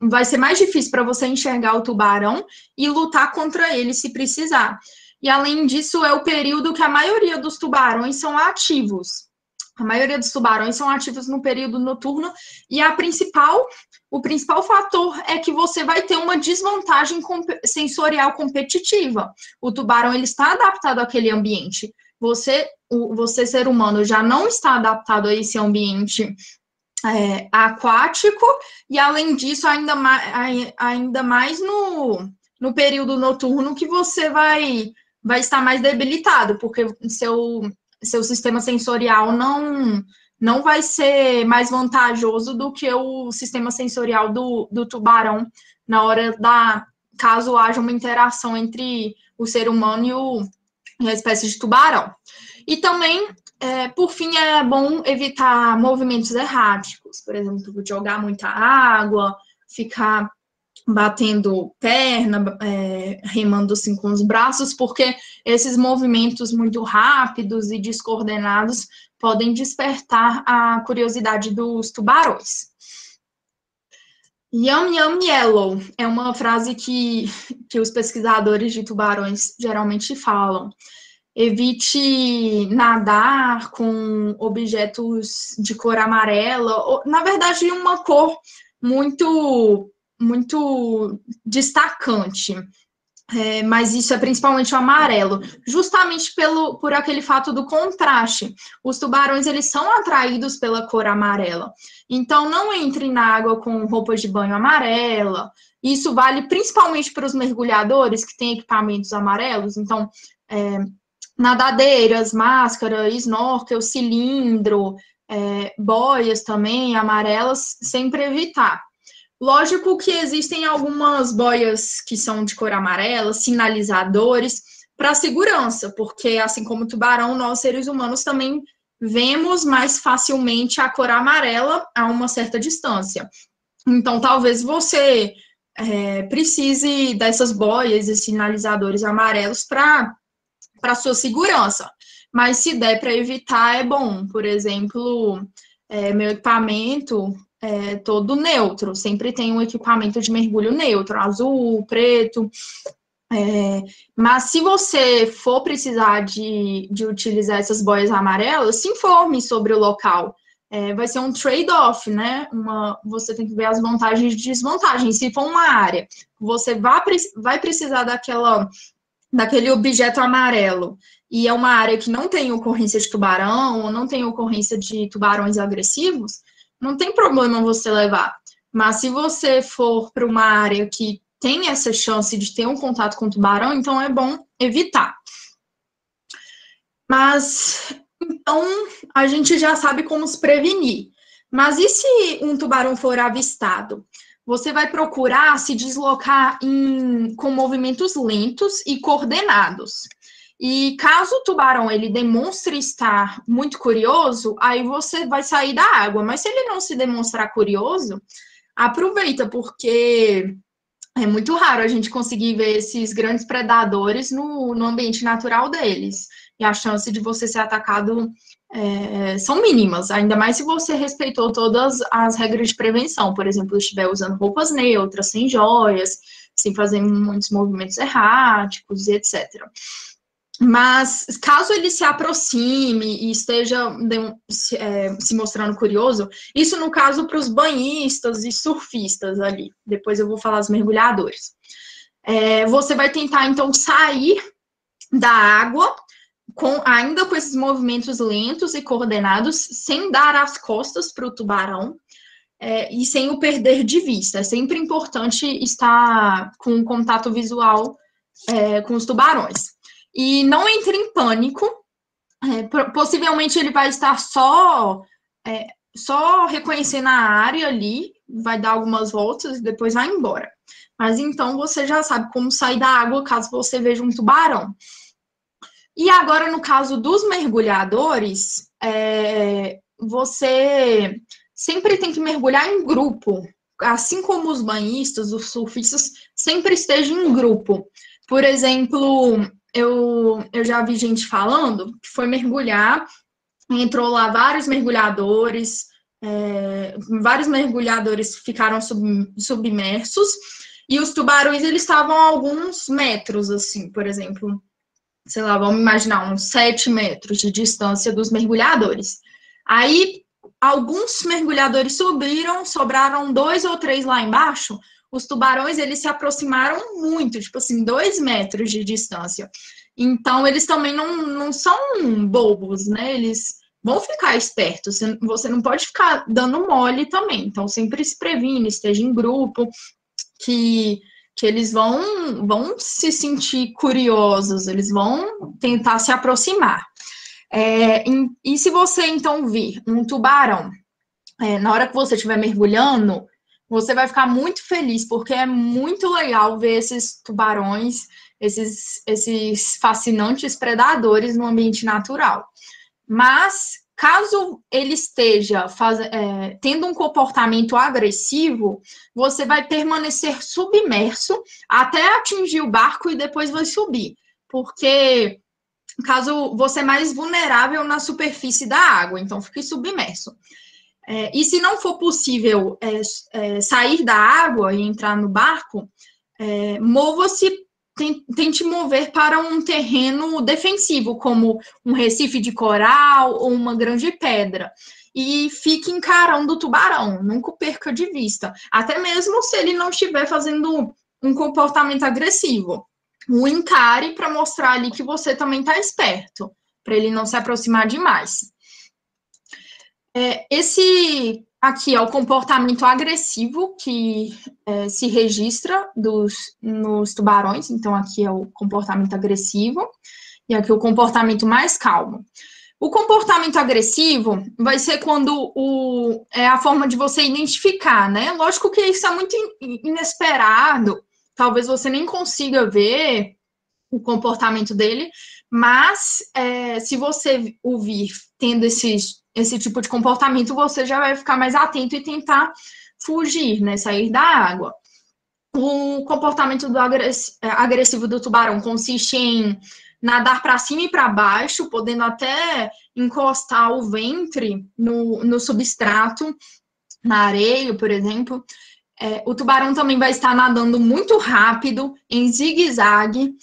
A: Vai ser mais difícil para você enxergar o tubarão e lutar contra ele se precisar. E além disso, é o período que a maioria dos tubarões são ativos. A maioria dos tubarões são ativos no período noturno e o principal fator é que você vai ter uma desvantagem sensorial competitiva. O tubarão ele está adaptado àquele ambiente. Você, ser humano, já não está adaptado a esse ambiente aquático, e além disso, ainda mais no período noturno que você vai estar mais debilitado, porque seu sistema sensorial não vai ser mais vantajoso do que o sistema sensorial do tubarão na hora caso haja uma interação entre o ser humano e a espécie de tubarão. E também, por fim, é bom evitar movimentos erráticos, por exemplo, jogar muita água, ficar batendo perna, remando assim com os braços, porque esses movimentos muito rápidos e descoordenados podem despertar a curiosidade dos tubarões. Yum, yum, yellow é uma frase que os pesquisadores de tubarões geralmente falam. Evite nadar com objetos de cor amarela, ou, na verdade, uma cor muito destacante. Mas isso é principalmente o amarelo, justamente por aquele fato do contraste. Os tubarões, eles são atraídos pela cor amarela. Então, não entre na água com roupas de banho amarela. Isso vale principalmente para os mergulhadores que têm equipamentos amarelos. Então, nadadeiras, máscara, snorkel, cilindro, boias também amarelas, sempre evitar. Lógico que existem algumas boias que são de cor amarela, sinalizadores, para segurança, porque assim como o tubarão, nós seres humanos também vemos mais facilmente a cor amarela a uma certa distância. Então, talvez você precise dessas boias e sinalizadores amarelos para sua segurança. Mas se der para evitar, é bom. Por exemplo, meu equipamento todo neutro. Sempre tem um equipamento de mergulho neutro, azul, preto. Mas se você for precisar de utilizar essas boias amarelas, se informe sobre o local. Vai ser um trade-off, né? Você tem que ver as vantagens e desvantagens. Se for uma área, você vai precisar daquele objeto amarelo, e é uma área que não tem ocorrência de tubarão, ou não tem ocorrência de tubarões agressivos, não tem problema você levar. Mas se você for para uma área que tem essa chance de ter um contato com o tubarão, então é bom evitar. Mas, então, a gente já sabe como se prevenir. Mas e se um tubarão for avistado? Você vai procurar se deslocar com movimentos lentos e coordenados. E caso o tubarão ele demonstre estar muito curioso, aí você vai sair da água. Mas se ele não se demonstrar curioso, aproveita, porque é muito raro a gente conseguir ver esses grandes predadores no ambiente natural deles. E a chance de você ser atacado são mínimas, ainda mais se você respeitou todas as regras de prevenção. Por exemplo, estiver usando roupas neutras, sem joias, sem fazer muitos movimentos erráticos, etc. Mas, caso ele se aproxime e esteja se mostrando curioso, isso no caso para os banhistas e surfistas ali, depois eu vou falar dos mergulhadores. Você vai tentar, então, sair da água, ainda com esses movimentos lentos e coordenados, sem dar as costas para o tubarão e sem o perder de vista. É sempre importante estar com contato visual com os tubarões. E não entre em pânico. Possivelmente ele vai estar só reconhecendo a área ali, vai dar algumas voltas e depois vai embora. Mas então você já sabe como sair da água caso você veja um tubarão. E agora, no caso dos mergulhadores, você sempre tem que mergulhar em grupo. assim como os banhistas, os surfistas, sempre estejam em grupo. Por exemplo, eu já vi gente falando que foi mergulhar, entrou lá vários mergulhadores ficaram submersos, e os tubarões, eles estavam a alguns metros, assim, por exemplo, sei lá, vamos imaginar, uns 7 metros de distância dos mergulhadores. Aí, alguns mergulhadores subiram, sobraram 2 ou 3 lá embaixo, os tubarões, eles se aproximaram muito, tipo assim, 2 metros de distância. Então, eles também não são bobos, né? Eles vão ficar espertos. Você não pode ficar dando mole também. Então, sempre se previne, esteja em grupo, que eles vão se sentir curiosos, eles vão tentar se aproximar. E se você, então, vir um tubarão, na hora que você estiver mergulhando, você vai ficar muito feliz, porque é muito legal ver esses tubarões, esses fascinantes predadores no ambiente natural. Mas, caso ele esteja tendo um comportamento agressivo, você vai permanecer submerso até atingir o barco e depois vai subir. Porque, caso você é mais vulnerável na superfície da água, então fique submerso. E se não for possível sair da água e entrar no barco, mova-se, tente mover para um terreno defensivo, como um recife de coral ou uma grande pedra. E fique encarando o tubarão, nunca o perca de vista. Até mesmo se ele não estiver fazendo um comportamento agressivo. O encare para mostrar ali que você também está esperto, para ele não se aproximar demais. Esse aqui é o comportamento agressivo que se registra nos tubarões. Então, aqui é o comportamento agressivo e aqui o comportamento mais calmo. O comportamento agressivo vai ser quando é a forma de você identificar, né? Lógico que isso é muito inesperado, talvez você nem consiga ver o comportamento dele, mas se você o vir tendo esse tipo de comportamento, você já vai ficar mais atento e tentar fugir, né? Sair da água. O comportamento agressivo do tubarão consiste em nadar para cima e para baixo, podendo até encostar o ventre no substrato, na areia, por exemplo. O tubarão também vai estar nadando muito rápido, em zigue-zague,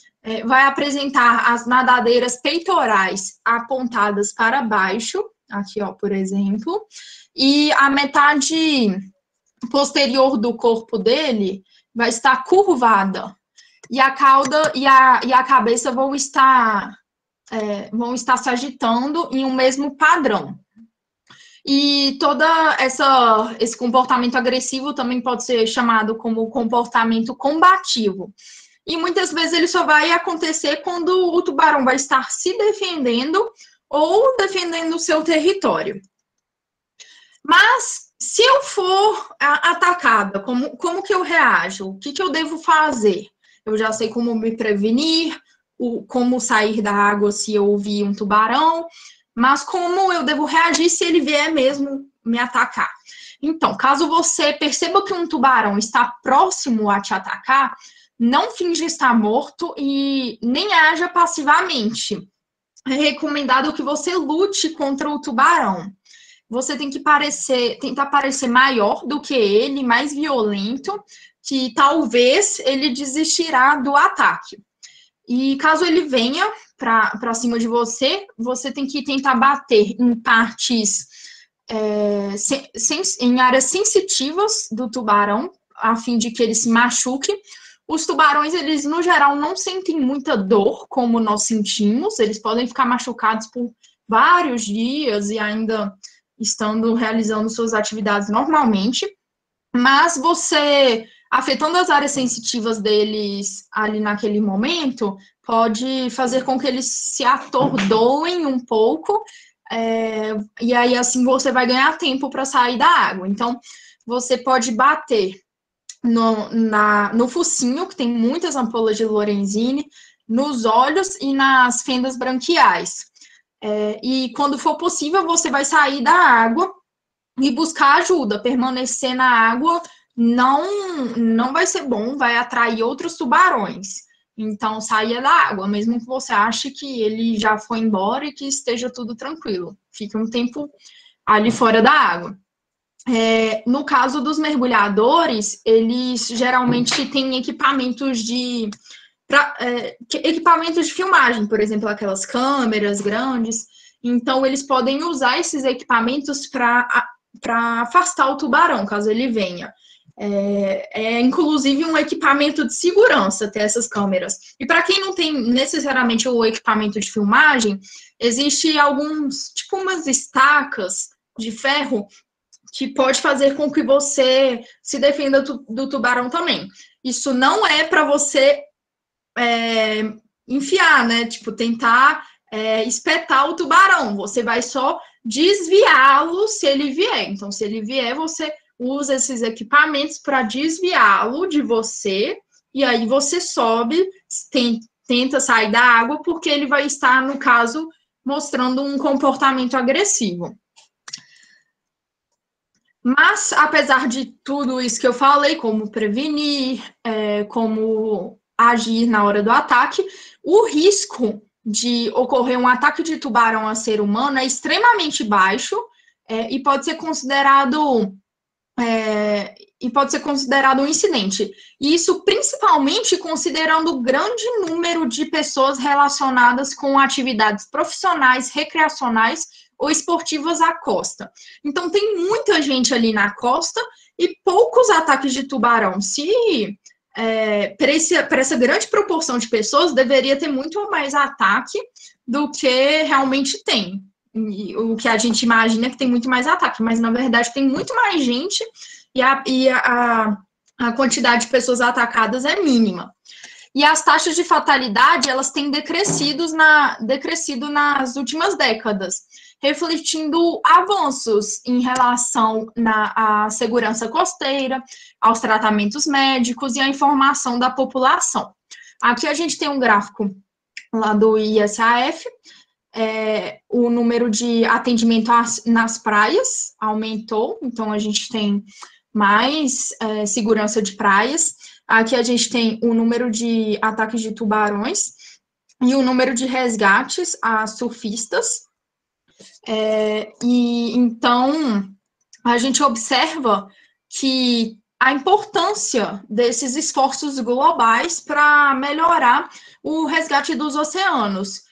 A: vai apresentar as nadadeiras peitorais apontadas para baixo, aqui, ó, por exemplo, e a metade posterior do corpo dele vai estar curvada, e a cauda e a cabeça vão estar se agitando em um mesmo padrão. E todo esse comportamento agressivo também pode ser chamado como comportamento combativo. E muitas vezes ele só vai acontecer quando o tubarão vai estar se defendendo ou defendendo o seu território. Mas, se eu for atacada, como que eu reajo? O que eu devo fazer? Eu já sei como me prevenir, como sair da água se eu ouvir um tubarão, mas como eu devo reagir se ele vier mesmo me atacar? Então, caso você perceba que um tubarão está próximo a te atacar, não finja estar morto e nem haja passivamente. É recomendado que você lute contra o tubarão. Você tem que tentar parecer maior do que ele, mais violento, que talvez ele desistirá do ataque. E caso ele venha para cima de você, você tem que tentar bater em partes, em áreas sensitivas do tubarão, a fim de que ele se machuque. Os tubarões, eles, no geral, não sentem muita dor, como nós sentimos. Eles podem ficar machucados por vários dias e ainda estando realizando suas atividades normalmente. Mas você, afetando as áreas sensitivas deles ali naquele momento, pode fazer com que eles se atordoem um pouco, e aí assim você vai ganhar tempo para sair da água. Então, você pode bater no focinho, que tem muitas ampolas de Lorenzini, nos olhos e nas fendas branquiais. E quando for possível, você vai sair da água e buscar ajuda, permanecer na água não vai ser bom, vai atrair outros tubarões. Então, saia da água, mesmo que você ache que ele já foi embora e que esteja tudo tranquilo. Fique um tempo ali fora da água. No caso dos mergulhadores, eles geralmente têm equipamentos de filmagem, por exemplo, aquelas câmeras grandes. Então, eles podem usar esses equipamentos para afastar o tubarão, caso ele venha. Inclusive um equipamento de segurança ter essas câmeras. E para quem não tem necessariamente o equipamento de filmagem, existe alguns, tipo umas estacas de ferro que pode fazer com que você se defenda do tubarão também. Isso não é para você enfiar, né? Tipo, tentar espetar o tubarão. Você vai só desviá-lo se ele vier. Então, se ele vier, você usa esses equipamentos para desviá-lo de você, e aí você sobe, tenta sair da água, porque ele vai estar, no caso, mostrando um comportamento agressivo. Mas, apesar de tudo isso que eu falei, como prevenir, como agir na hora do ataque, o risco de ocorrer um ataque de tubarão a ser humano é extremamente baixo e pode ser considerado um incidente. E isso principalmente considerando o grande número de pessoas relacionadas com atividades profissionais, recreacionais ou esportivas à costa. Então, tem muita gente ali na costa e poucos ataques de tubarão. Para essa grande proporção de pessoas, deveria ter muito mais ataque do que realmente tem. O que a gente imagina é que tem muito mais ataque, mas na verdade tem muito mais gente e a quantidade de pessoas atacadas é mínima. E as taxas de fatalidade, elas têm decrescido nas últimas décadas, refletindo avanços em relação à segurança costeira, aos tratamentos médicos e à informação da população. Aqui a gente tem um gráfico lá do ISAF, o número de atendimento nas praias aumentou, então a gente tem mais segurança de praias. Aqui a gente tem o número de ataques de tubarões e o número de resgates a surfistas. E então a gente observa que a importância desses esforços globais para melhorar o resgate dos oceanos,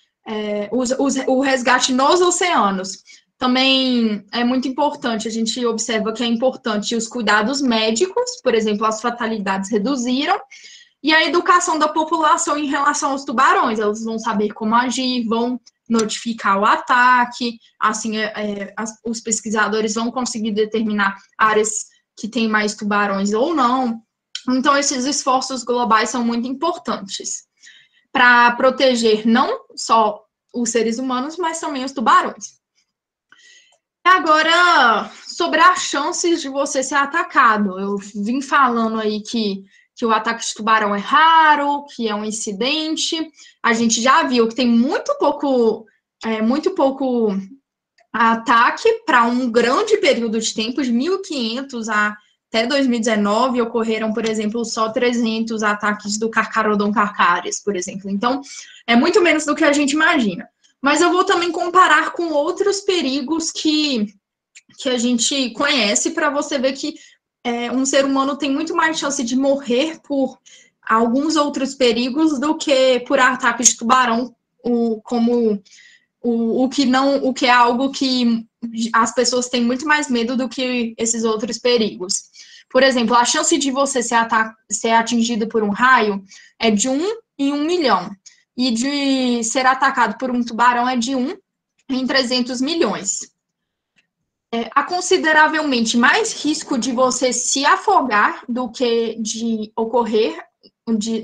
A: o resgate nos oceanos. Também é muito importante, a gente observa que é importante os cuidados médicos, por exemplo, as fatalidades reduziram, e a educação da população em relação aos tubarões, elas vão saber como agir, vão notificar o ataque, assim, os pesquisadores vão conseguir determinar áreas que têm mais tubarões ou não. Então, esses esforços globais são muito importantes para proteger não só os seres humanos, mas também os tubarões. Agora, sobre as chances de você ser atacado. Eu vim falando aí que o ataque de tubarão é raro, que é um incidente. A gente já viu que tem muito pouco ataque para um grande período de tempo, de 1500 até 2019, ocorreram, por exemplo, só 300 ataques do Carcharodon carcharis, por exemplo. Então, é muito menos do que a gente imagina. Mas eu vou também comparar com outros perigos que a gente conhece, para você ver que um ser humano tem muito mais chance de morrer por alguns outros perigos do que por ataque de tubarão, o que é algo que as pessoas têm muito mais medo do que esses outros perigos. Por exemplo, a chance de você ser atingido por um raio é de 1 em 1 milhão. E de ser atacado por um tubarão é de 1 em 300 milhões. Há consideravelmente mais risco de você se afogar do que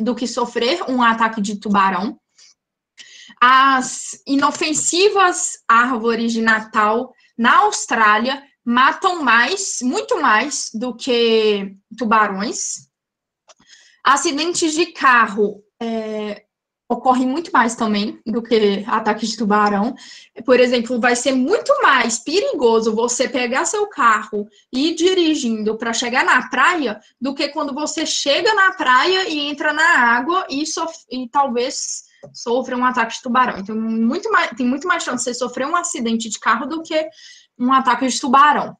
A: do que sofrer um ataque de tubarão. As inofensivas árvores de Natal na Austrália matam muito mais do que tubarões. Acidentes de carro ocorrem muito mais também do que ataques de tubarão. por exemplo, vai ser muito mais perigoso você pegar seu carro e ir dirigindo para chegar na praia do que quando você chega na praia e entra na água e talvez sofra um ataque de tubarão. Então, tem muito mais chance de você sofrer um acidente de carro do que um ataque de tubarão.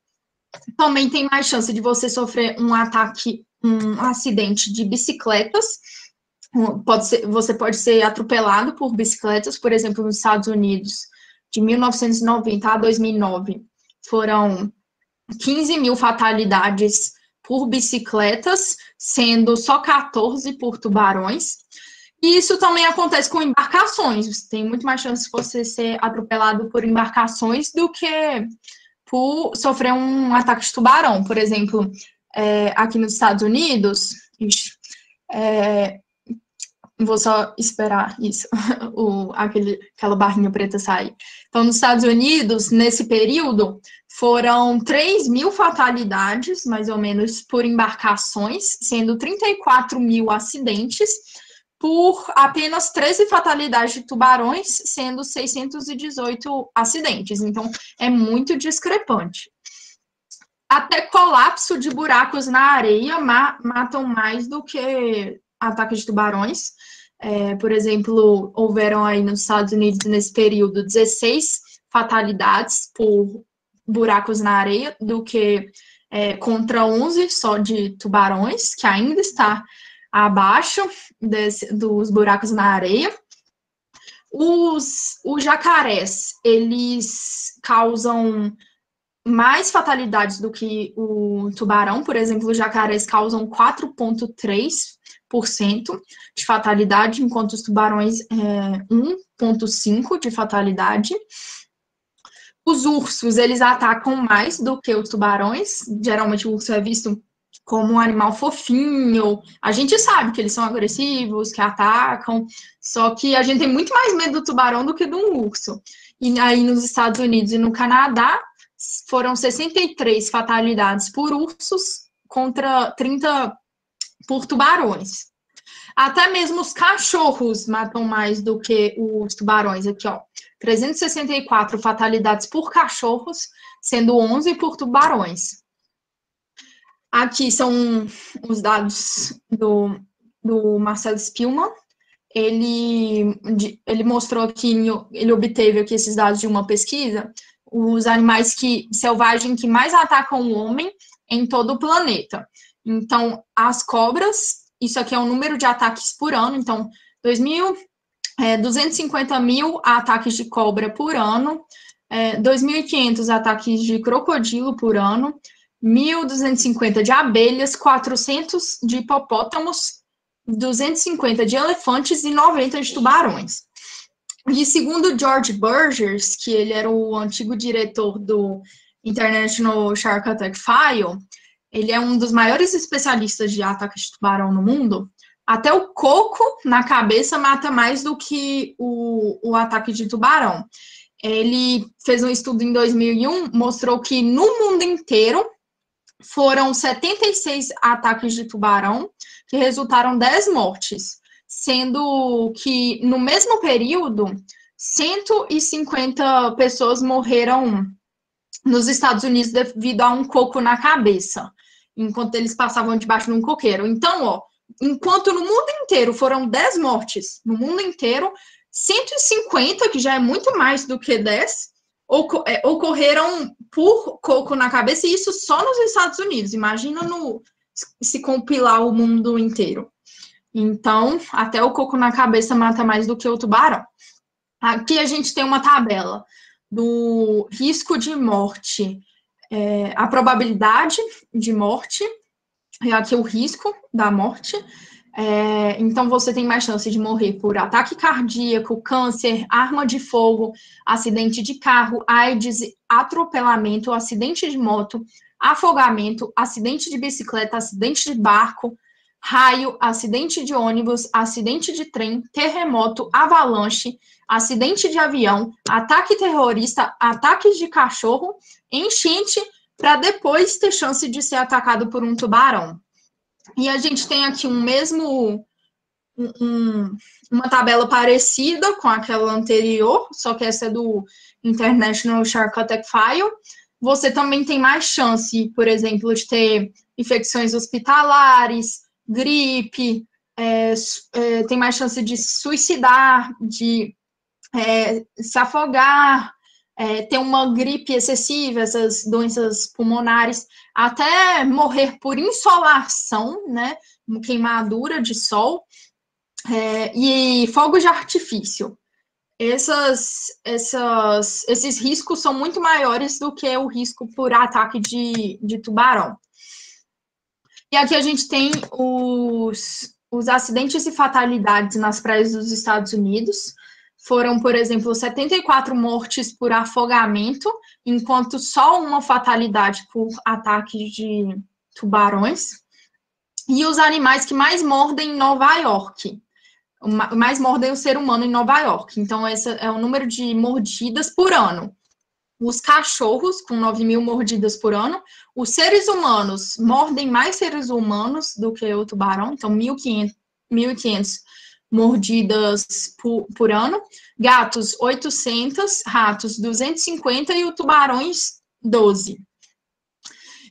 A: Também tem mais chance de você sofrer um acidente de bicicletas. Você pode ser atropelado por bicicletas, por exemplo, nos Estados Unidos, de 1990 a 2009, foram 15 mil fatalidades por bicicletas, sendo só 14 por tubarões. E isso também acontece com embarcações. Tem muito mais chance de você ser atropelado por embarcações do que por sofrer um ataque de tubarão. Por exemplo, aqui nos Estados Unidos, vou só esperar isso, aquela barrinha preta sair. Então, nos Estados Unidos, nesse período, foram 3 mil fatalidades, mais ou menos, por embarcações, sendo 34 mil acidentes, por apenas 13 fatalidades de tubarões, sendo 618 acidentes. Então, é muito discrepante. Até colapso de buracos na areia matam mais do que ataques de tubarões. Por exemplo, houveram aí nos Estados Unidos, nesse período, 16 fatalidades por buracos na areia, do que contra 11 só de tubarões, que ainda está abaixo dos buracos na areia. Os jacarés, eles causam mais fatalidades do que o tubarão. Por exemplo, os jacarés causam 4,3% de fatalidade, enquanto os tubarões 1,5% de fatalidade. Os ursos, eles atacam mais do que os tubarões. Geralmente o urso é visto como um animal fofinho. A gente sabe que eles são agressivos, que atacam, só que a gente tem muito mais medo do tubarão do que do urso. E aí nos Estados Unidos e no Canadá, foram 63 fatalidades por ursos contra 30 por tubarões. Até mesmo os cachorros matam mais do que os tubarões. Aqui, ó, 364 fatalidades por cachorros, sendo 11 por tubarões. Aqui são os dados do Marcel Spillmann. Ele mostrou aqui, ele obteve aqui esses dados de uma pesquisa, os animais selvagens que mais atacam o homem em todo o planeta. Então, as cobras, isso aqui é o número de ataques por ano, então, 250 mil ataques de cobra por ano, 2.500 ataques de crocodilo por ano, 1.250 de abelhas, 400 de hipopótamos, 250 de elefantes e 90 de tubarões. E segundo George Burgess, que ele era o antigo diretor do International Shark Attack File, ele é um dos maiores especialistas de ataques de tubarão no mundo. Até o coco na cabeça mata mais do que o ataque de tubarão. Ele fez um estudo em 2001, mostrou que no mundo inteiro foram 76 ataques de tubarão, que resultaram 10 mortes, sendo que no mesmo período, 150 pessoas morreram nos Estados Unidos devido a um coco na cabeça, enquanto eles passavam debaixo de um coqueiro. Então, ó, enquanto no mundo inteiro foram 10 mortes, no mundo inteiro, 150, que já é muito mais do que 10, ocorreram por coco na cabeça, e isso só nos Estados Unidos. Imagina se compilar o mundo inteiro. Então, até o coco na cabeça mata mais do que o tubarão. Aqui a gente tem uma tabela do risco de morte, a probabilidade de morte, e aqui o risco da morte. Então, você tem mais chance de morrer por ataque cardíaco, câncer, arma de fogo, acidente de carro, AIDS, atropelamento, acidente de moto, afogamento, acidente de bicicleta, acidente de barco, raio, acidente de ônibus, acidente de trem, terremoto, avalanche, acidente de avião, ataque terrorista, ataques de cachorro, enchente, para depois ter chance de ser atacado por um tubarão. E a gente tem aqui uma tabela parecida com aquela anterior, só que essa é do International Shark Attack File. Você também tem mais chance, por exemplo, de ter infecções hospitalares, gripe, tem mais chance de se suicidar, de se afogar, ter uma gripe excessiva, essas doenças pulmonares, até morrer por insolação, né, queimadura de sol, e fogos de artifício. Esses riscos são muito maiores do que o risco por ataque de tubarão. E aqui a gente tem os acidentes e fatalidades nas praias dos Estados Unidos. Foram, por exemplo, 74 mortes por afogamento, enquanto só uma fatalidade por ataque de tubarões. E os animais que mais mordem em Nova York. Mais mordem o ser humano em Nova York. Então, esse é o número de mordidas por ano. Os cachorros, com 9.000 mordidas por ano. Os seres humanos mordem mais seres humanos do que o tubarão. Então, 1.500 mordidas por ano. Gatos, 800. Ratos, 250. E o tubarões, 12.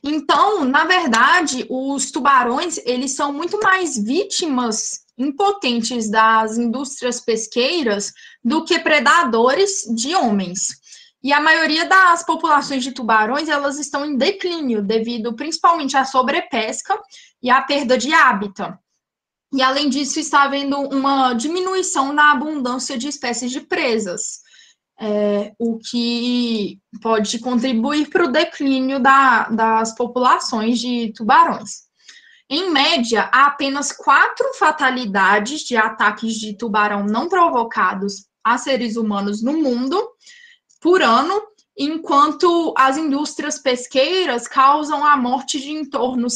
A: Então, na verdade, os tubarões, eles são muito mais vítimas impotentes das indústrias pesqueiras do que predadores de homens. E a maioria das populações de tubarões, elas estão em declínio, devido principalmente à sobrepesca e à perda de hábitat. E, além disso, está havendo uma diminuição na abundância de espécies de presas, o que pode contribuir para o declínio das populações de tubarões. Em média, há apenas 4 fatalidades de ataques de tubarão não provocados a seres humanos no mundo por ano, enquanto as indústrias pesqueiras causam a morte de em torno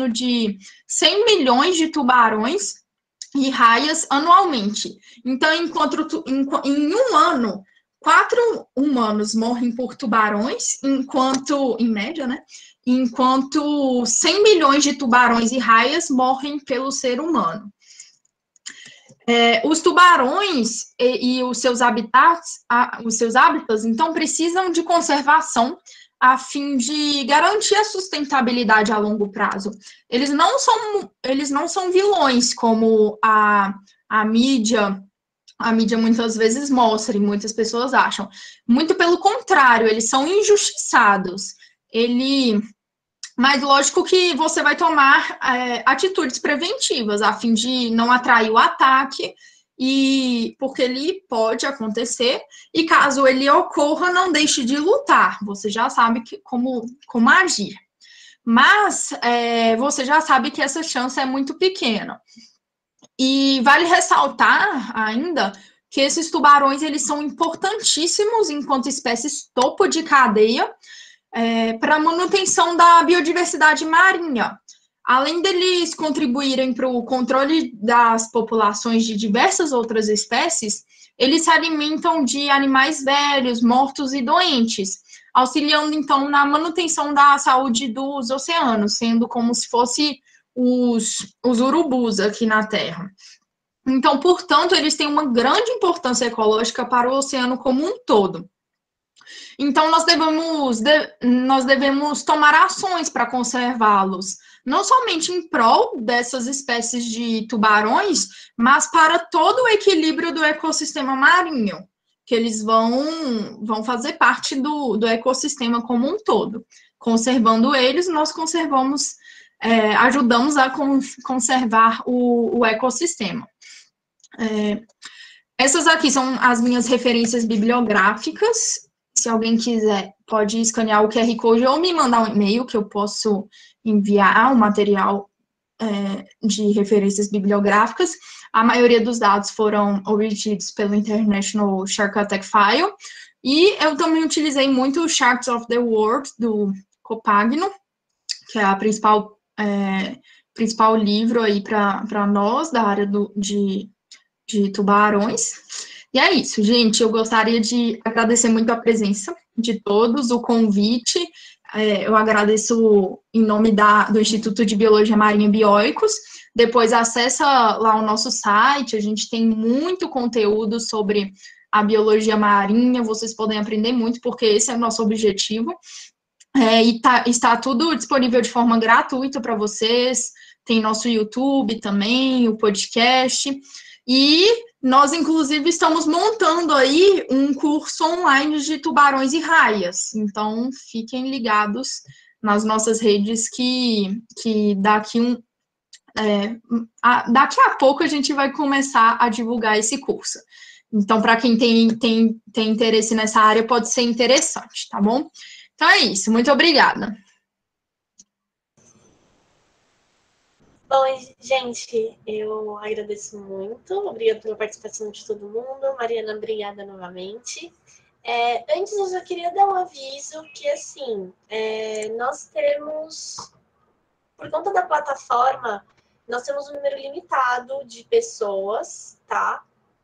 A: de 100 milhões de tubarões e raias anualmente. Então, enquanto em um ano, 4 humanos morrem por tubarões, em média, né? Enquanto 100 milhões de tubarões e raias morrem pelo ser humano. Os tubarões e os seus hábitats, então, precisam de conservação a fim de garantir a sustentabilidade a longo prazo. Eles não são vilões, como a mídia muitas vezes mostra e muitas pessoas acham. Muito pelo contrário, eles são injustiçados. Mas lógico que você vai tomar atitudes preventivas a fim de não atrair o ataque, porque ele pode acontecer, e caso ele ocorra, não deixe de lutar. Você já sabe como agir. Mas você já sabe que essa chance é muito pequena. E vale ressaltar ainda que esses tubarões, eles são importantíssimos enquanto espécies topo de cadeia, para a manutenção da biodiversidade marinha. Além deles contribuírem para o controle das populações de diversas outras espécies, eles se alimentam de animais velhos, mortos e doentes, auxiliando, então, na manutenção da saúde dos oceanos, sendo como se fosse os urubus aqui na Terra. Então, portanto, eles têm uma grande importância ecológica para o oceano como um todo. Então, nós devemos tomar ações para conservá-los, não somente em prol dessas espécies de tubarões, mas para todo o equilíbrio do ecossistema marinho, que eles vão fazer parte do ecossistema como um todo. Conservando eles, nós ajudamos a conservar o ecossistema. Essas aqui são as minhas referências bibliográficas. Se alguém quiser, pode escanear o QR Code ou me mandar um e-mail que eu posso enviar o material de referências bibliográficas. A maioria dos dados foram obtidos pelo International Shark Attack File. E eu também utilizei muito o Sharks of the World, do Copagno, que é a principal livro aí para nós, da área de tubarões. E é isso, gente. Eu gostaria de agradecer muito a presença de todos, o convite. Eu agradeço em nome do Instituto de Biologia Marinha e Bioicos. depois acessa lá o nosso site, a gente tem muito conteúdo sobre a biologia marinha, vocês podem aprender muito, porque esse é o nosso objetivo. E está tudo disponível de forma gratuita para vocês. Tem nosso YouTube também, o podcast. E nós, inclusive, estamos montando aí um curso online de tubarões e raias. Então, fiquem ligados nas nossas redes que daqui a pouco a gente vai começar a divulgar esse curso. Então, para quem tem interesse nessa área, pode ser interessante, tá bom? Então é isso, muito obrigada.
B: Bom, gente, eu agradeço muito, obrigada pela participação de todo mundo. Mariana, obrigada novamente. Antes, eu só queria dar um aviso que, assim, nós temos, por conta da plataforma, nós temos um número limitado de pessoas, tá?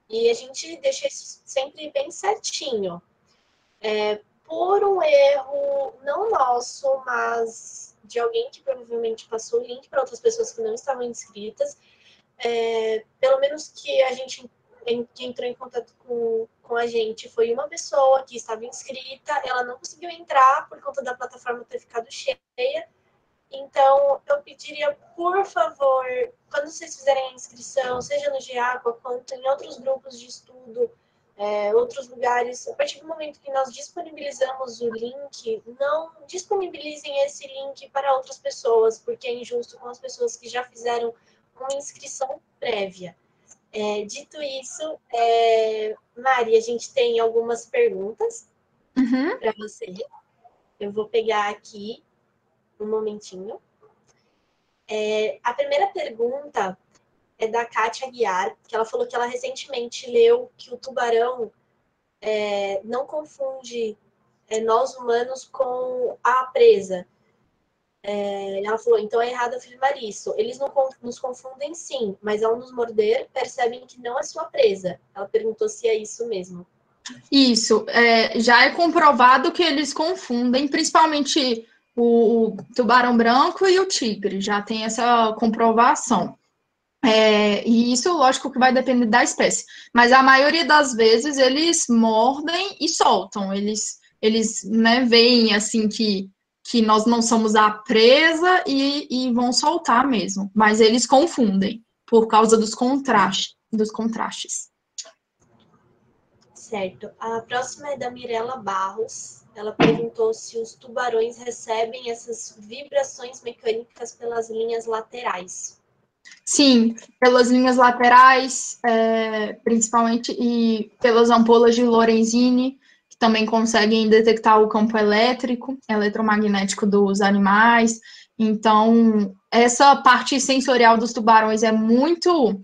B: E a gente deixa isso sempre bem certinho. Por um erro, não nosso, mas de alguém que provavelmente passou o link para outras pessoas que não estavam inscritas, pelo menos que a gente que entrou em contato com a gente foi uma pessoa que estava inscrita, ela não conseguiu entrar por conta da plataforma ter ficado cheia. Então, eu pediria, por favor, quando vocês fizerem a inscrição, seja no GEACA, quanto em outros grupos de estudo, outros lugares, a partir do momento que nós disponibilizamos o link, não disponibilizem esse link para outras pessoas, porque é injusto com as pessoas que já fizeram uma inscrição prévia. Dito isso, Mari, a gente tem algumas perguntas para você. Eu vou pegar aqui um momentinho. A primeira pergunta é da Kátia Aguiar, que ela falou que ela recentemente leu que o tubarão não confunde nós humanos com a presa. Ela falou, então é errado afirmar isso. Eles não nos confundem sim, mas ao nos morder, percebem que não é sua presa. Ela perguntou se é isso mesmo.
A: Isso, já é comprovado que eles confundem, principalmente o tubarão branco e o tigre, já tem essa comprovação. E isso, lógico, que vai depender da espécie. Mas a maioria das vezes eles mordem e soltam. Eles né, veem assim que nós não somos a presa e vão soltar mesmo. Mas eles confundem por causa dos contrastes.
B: Certo. A próxima é da Mirela Barros. Ela perguntou se os tubarões recebem essas vibrações mecânicas pelas linhas laterais.
A: Sim, pelas linhas laterais, principalmente, e pelas ampolas de Lorenzini, que também conseguem detectar o campo eletromagnético dos animais. Então, essa parte sensorial dos tubarões é muito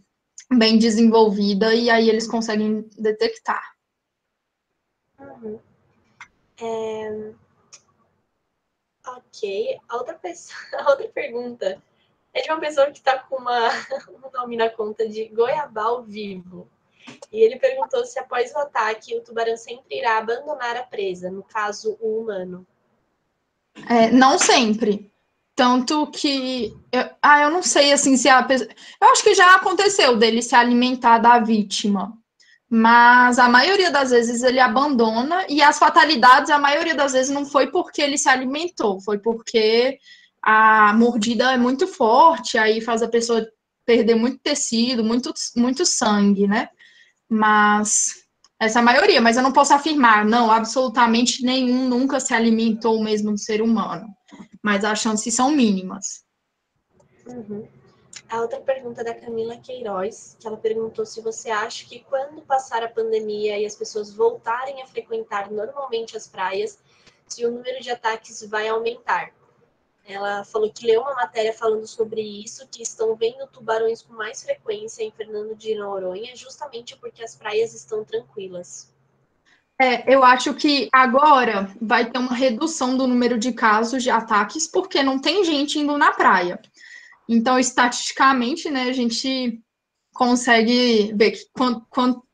A: bem desenvolvida e aí eles conseguem detectar.
B: Uhum. Ok. A outra pergunta é de uma pessoa que está com um nome na conta de Goiabal Vivo. E ele perguntou se após o ataque o tubarão sempre irá abandonar a presa, no caso, o humano.
A: Não sempre. Tanto que... eu não sei, assim, se a pessoa... Eu acho que já aconteceu dele se alimentar da vítima. Mas a maioria das vezes ele abandona, e as fatalidades, a maioria das vezes não foi porque ele se alimentou, foi porque a mordida é muito forte, aí faz a pessoa perder muito tecido, muito sangue, né? Mas essa é a maioria, mas eu não posso afirmar, não, absolutamente nenhum nunca se alimentou mesmo do ser humano, mas as chances são mínimas.
B: Uhum. A outra pergunta é da Camila Queiroz, que ela perguntou se você acha que quando passar a pandemia e as pessoas voltarem a frequentar normalmente as praias, se o número de ataques vai aumentar. Ela falou que leu uma matéria falando sobre isso, que estão vendo tubarões com mais frequência em Fernando de Noronha, justamente porque as praias estão tranquilas.
A: Eu acho que agora vai ter uma redução do número de casos de ataques, porque não tem gente indo na praia. Então, estatisticamente, né, a gente consegue ver que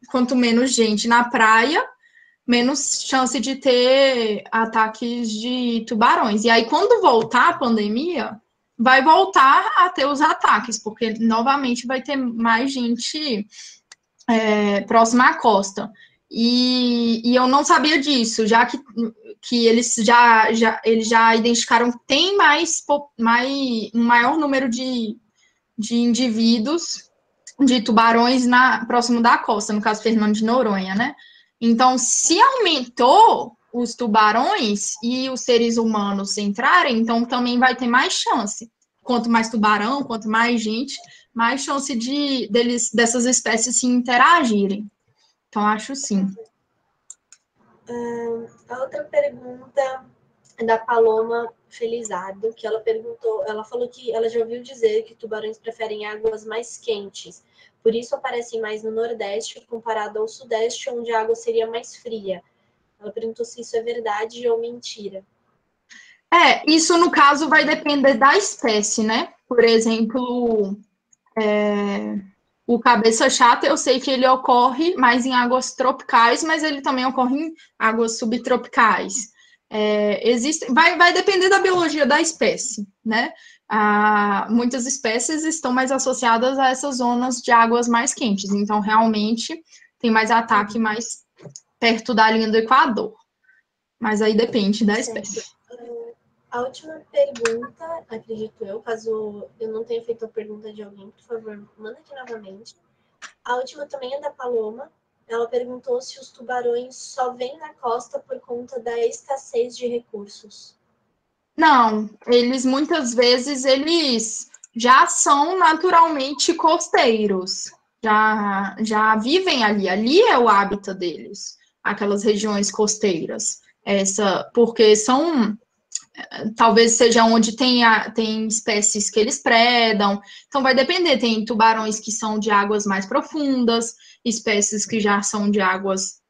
A: quanto menos gente na praia, menos chance de ter ataques de tubarões. E aí, quando voltar a pandemia, vai voltar a ter os ataques, porque novamente vai ter mais gente próxima à costa. E eu não sabia disso, já que eles já identificaram que tem um maior número de indivíduos, de tubarões próximo da costa, no caso Fernando de Noronha, né? Então, se aumentou os tubarões e os seres humanos entrarem, então também vai ter mais chance. Quanto mais tubarão, quanto mais gente, mais chance dessas espécies se interagirem. Então, acho sim.
B: A outra pergunta é da Paloma Felizardo, que ela falou que ela já ouviu dizer que tubarões preferem águas mais quentes, por isso aparecem mais no Nordeste comparado ao Sudeste, onde a água seria mais fria. Ela perguntou se isso é verdade ou mentira.
A: Isso no caso vai depender da espécie, né? Por exemplo, o cabeça chata, eu sei que ele ocorre mais em águas tropicais, mas ele também ocorre em águas subtropicais. Vai depender da biologia da espécie, né? Muitas espécies estão mais associadas a essas zonas de águas mais quentes, então realmente tem mais ataque mais perto da linha do Equador. Mas aí depende da espécie.
B: A última pergunta, acredito eu, caso eu não tenha feito a pergunta de alguém, por favor, manda aqui novamente. A última também é da Paloma. Ela perguntou se os tubarões só vêm na costa por conta da escassez de recursos.
A: Não, muitas vezes eles já são naturalmente costeiros, já vivem ali é o hábitat deles, aquelas regiões costeiras, porque talvez seja onde tem espécies que eles predam, então vai depender, tem tubarões que são de águas mais profundas, espécies que já são de águas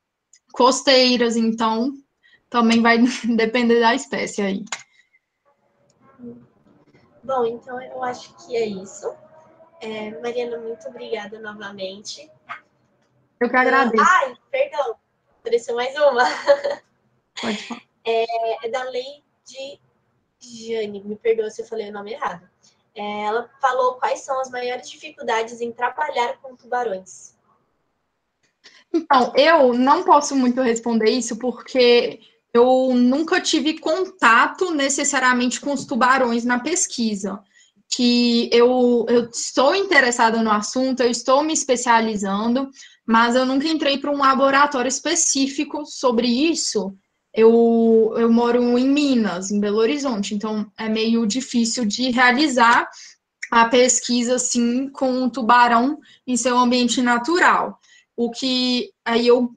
A: costeiras, então também vai depender da espécie aí.
B: Bom, então eu acho que é isso. Mariana, muito obrigada novamente.
A: Eu que agradeço.
B: Perdão, apareceu mais uma.
A: Pode falar.
B: É da Lady Jane, me perdoa se eu falei o nome errado. Ela falou quais são as maiores dificuldades em trabalhar com tubarões.
A: Então, eu não posso muito responder isso porque eu nunca tive contato necessariamente com os tubarões na pesquisa. Que eu estou interessada no assunto, eu estou me especializando, mas eu nunca entrei para um laboratório específico sobre isso. Eu moro em Minas, em Belo Horizonte, então é meio difícil de realizar a pesquisa assim com o tubarão em seu ambiente natural. O que aí eu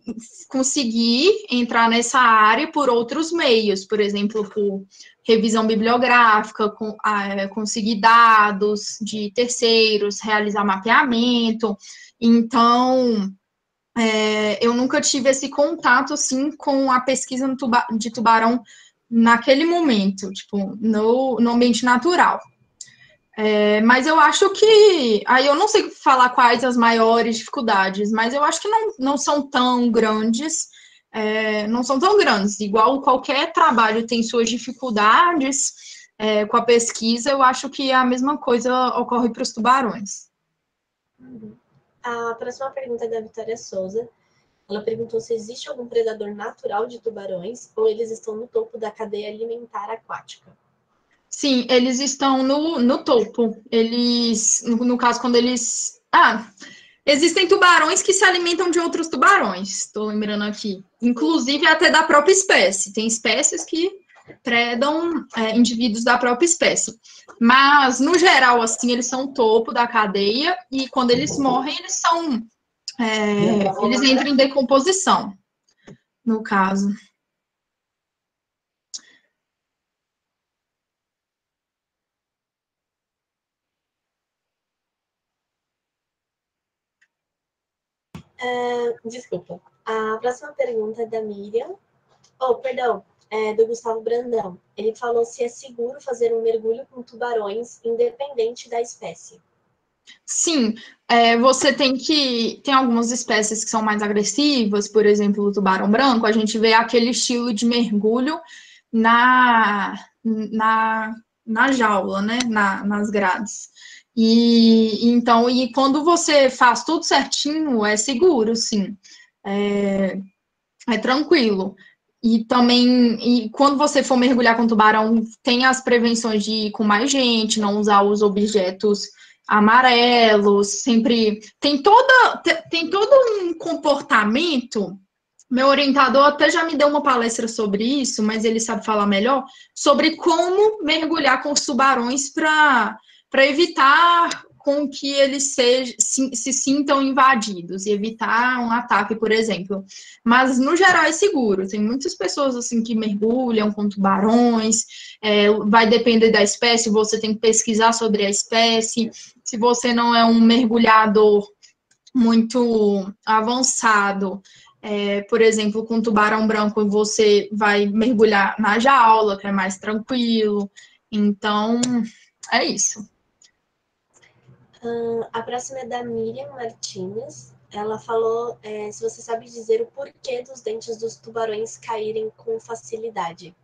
A: consegui entrar nessa área por outros meios, por exemplo, por revisão bibliográfica, conseguir dados de terceiros, realizar mapeamento. Então, eu nunca tive esse contato assim com a pesquisa de tubarão naquele momento, tipo, no ambiente natural. Mas eu acho que. Aí eu não sei falar quais as maiores dificuldades, mas eu acho que não são tão grandes. Não são tão grandes. Igual qualquer trabalho tem suas dificuldades, com a pesquisa, eu acho que a mesma coisa ocorre para os tubarões.
B: A próxima pergunta é da Vitória Souza. Ela perguntou se existe algum predador natural de tubarões ou eles estão no topo da cadeia alimentar aquática.
A: Sim, eles estão no topo. No caso, quando eles. Existem tubarões que se alimentam de outros tubarões, estou lembrando aqui. Inclusive até da própria espécie. Tem espécies que predam indivíduos da própria espécie. Mas, no geral, assim, eles são o topo da cadeia e quando eles morrem, eles entram em decomposição, no caso.
B: Desculpa. A próxima pergunta é da Miriam. Perdão, do Gustavo Brandão. Ele falou se é seguro fazer um mergulho com tubarões, independente da espécie.
A: Sim, você tem algumas espécies que são mais agressivas, por exemplo, o tubarão branco, a gente vê aquele estilo de mergulho na na jaula, né, nas grades. E quando você faz tudo certinho, é seguro, sim. É tranquilo. E também, quando você for mergulhar com tubarão, tem as prevenções de ir com mais gente, não usar os objetos amarelos, sempre tem todo um comportamento. Meu orientador até já me deu uma palestra sobre isso, mas ele sabe falar melhor sobre como mergulhar com os tubarões para evitar com que eles se sintam invadidos e evitar um ataque, por exemplo. Mas, no geral, é seguro. Tem muitas pessoas assim que mergulham com tubarões, vai depender da espécie, você tem que pesquisar sobre a espécie. Se você não é um mergulhador muito avançado, por exemplo, com tubarão branco, você vai mergulhar na jaula, que é mais tranquilo. Então, é isso.
B: A próxima é da Miriam Martins. Ela falou se você sabe dizer o porquê dos dentes dos tubarões caírem com facilidade.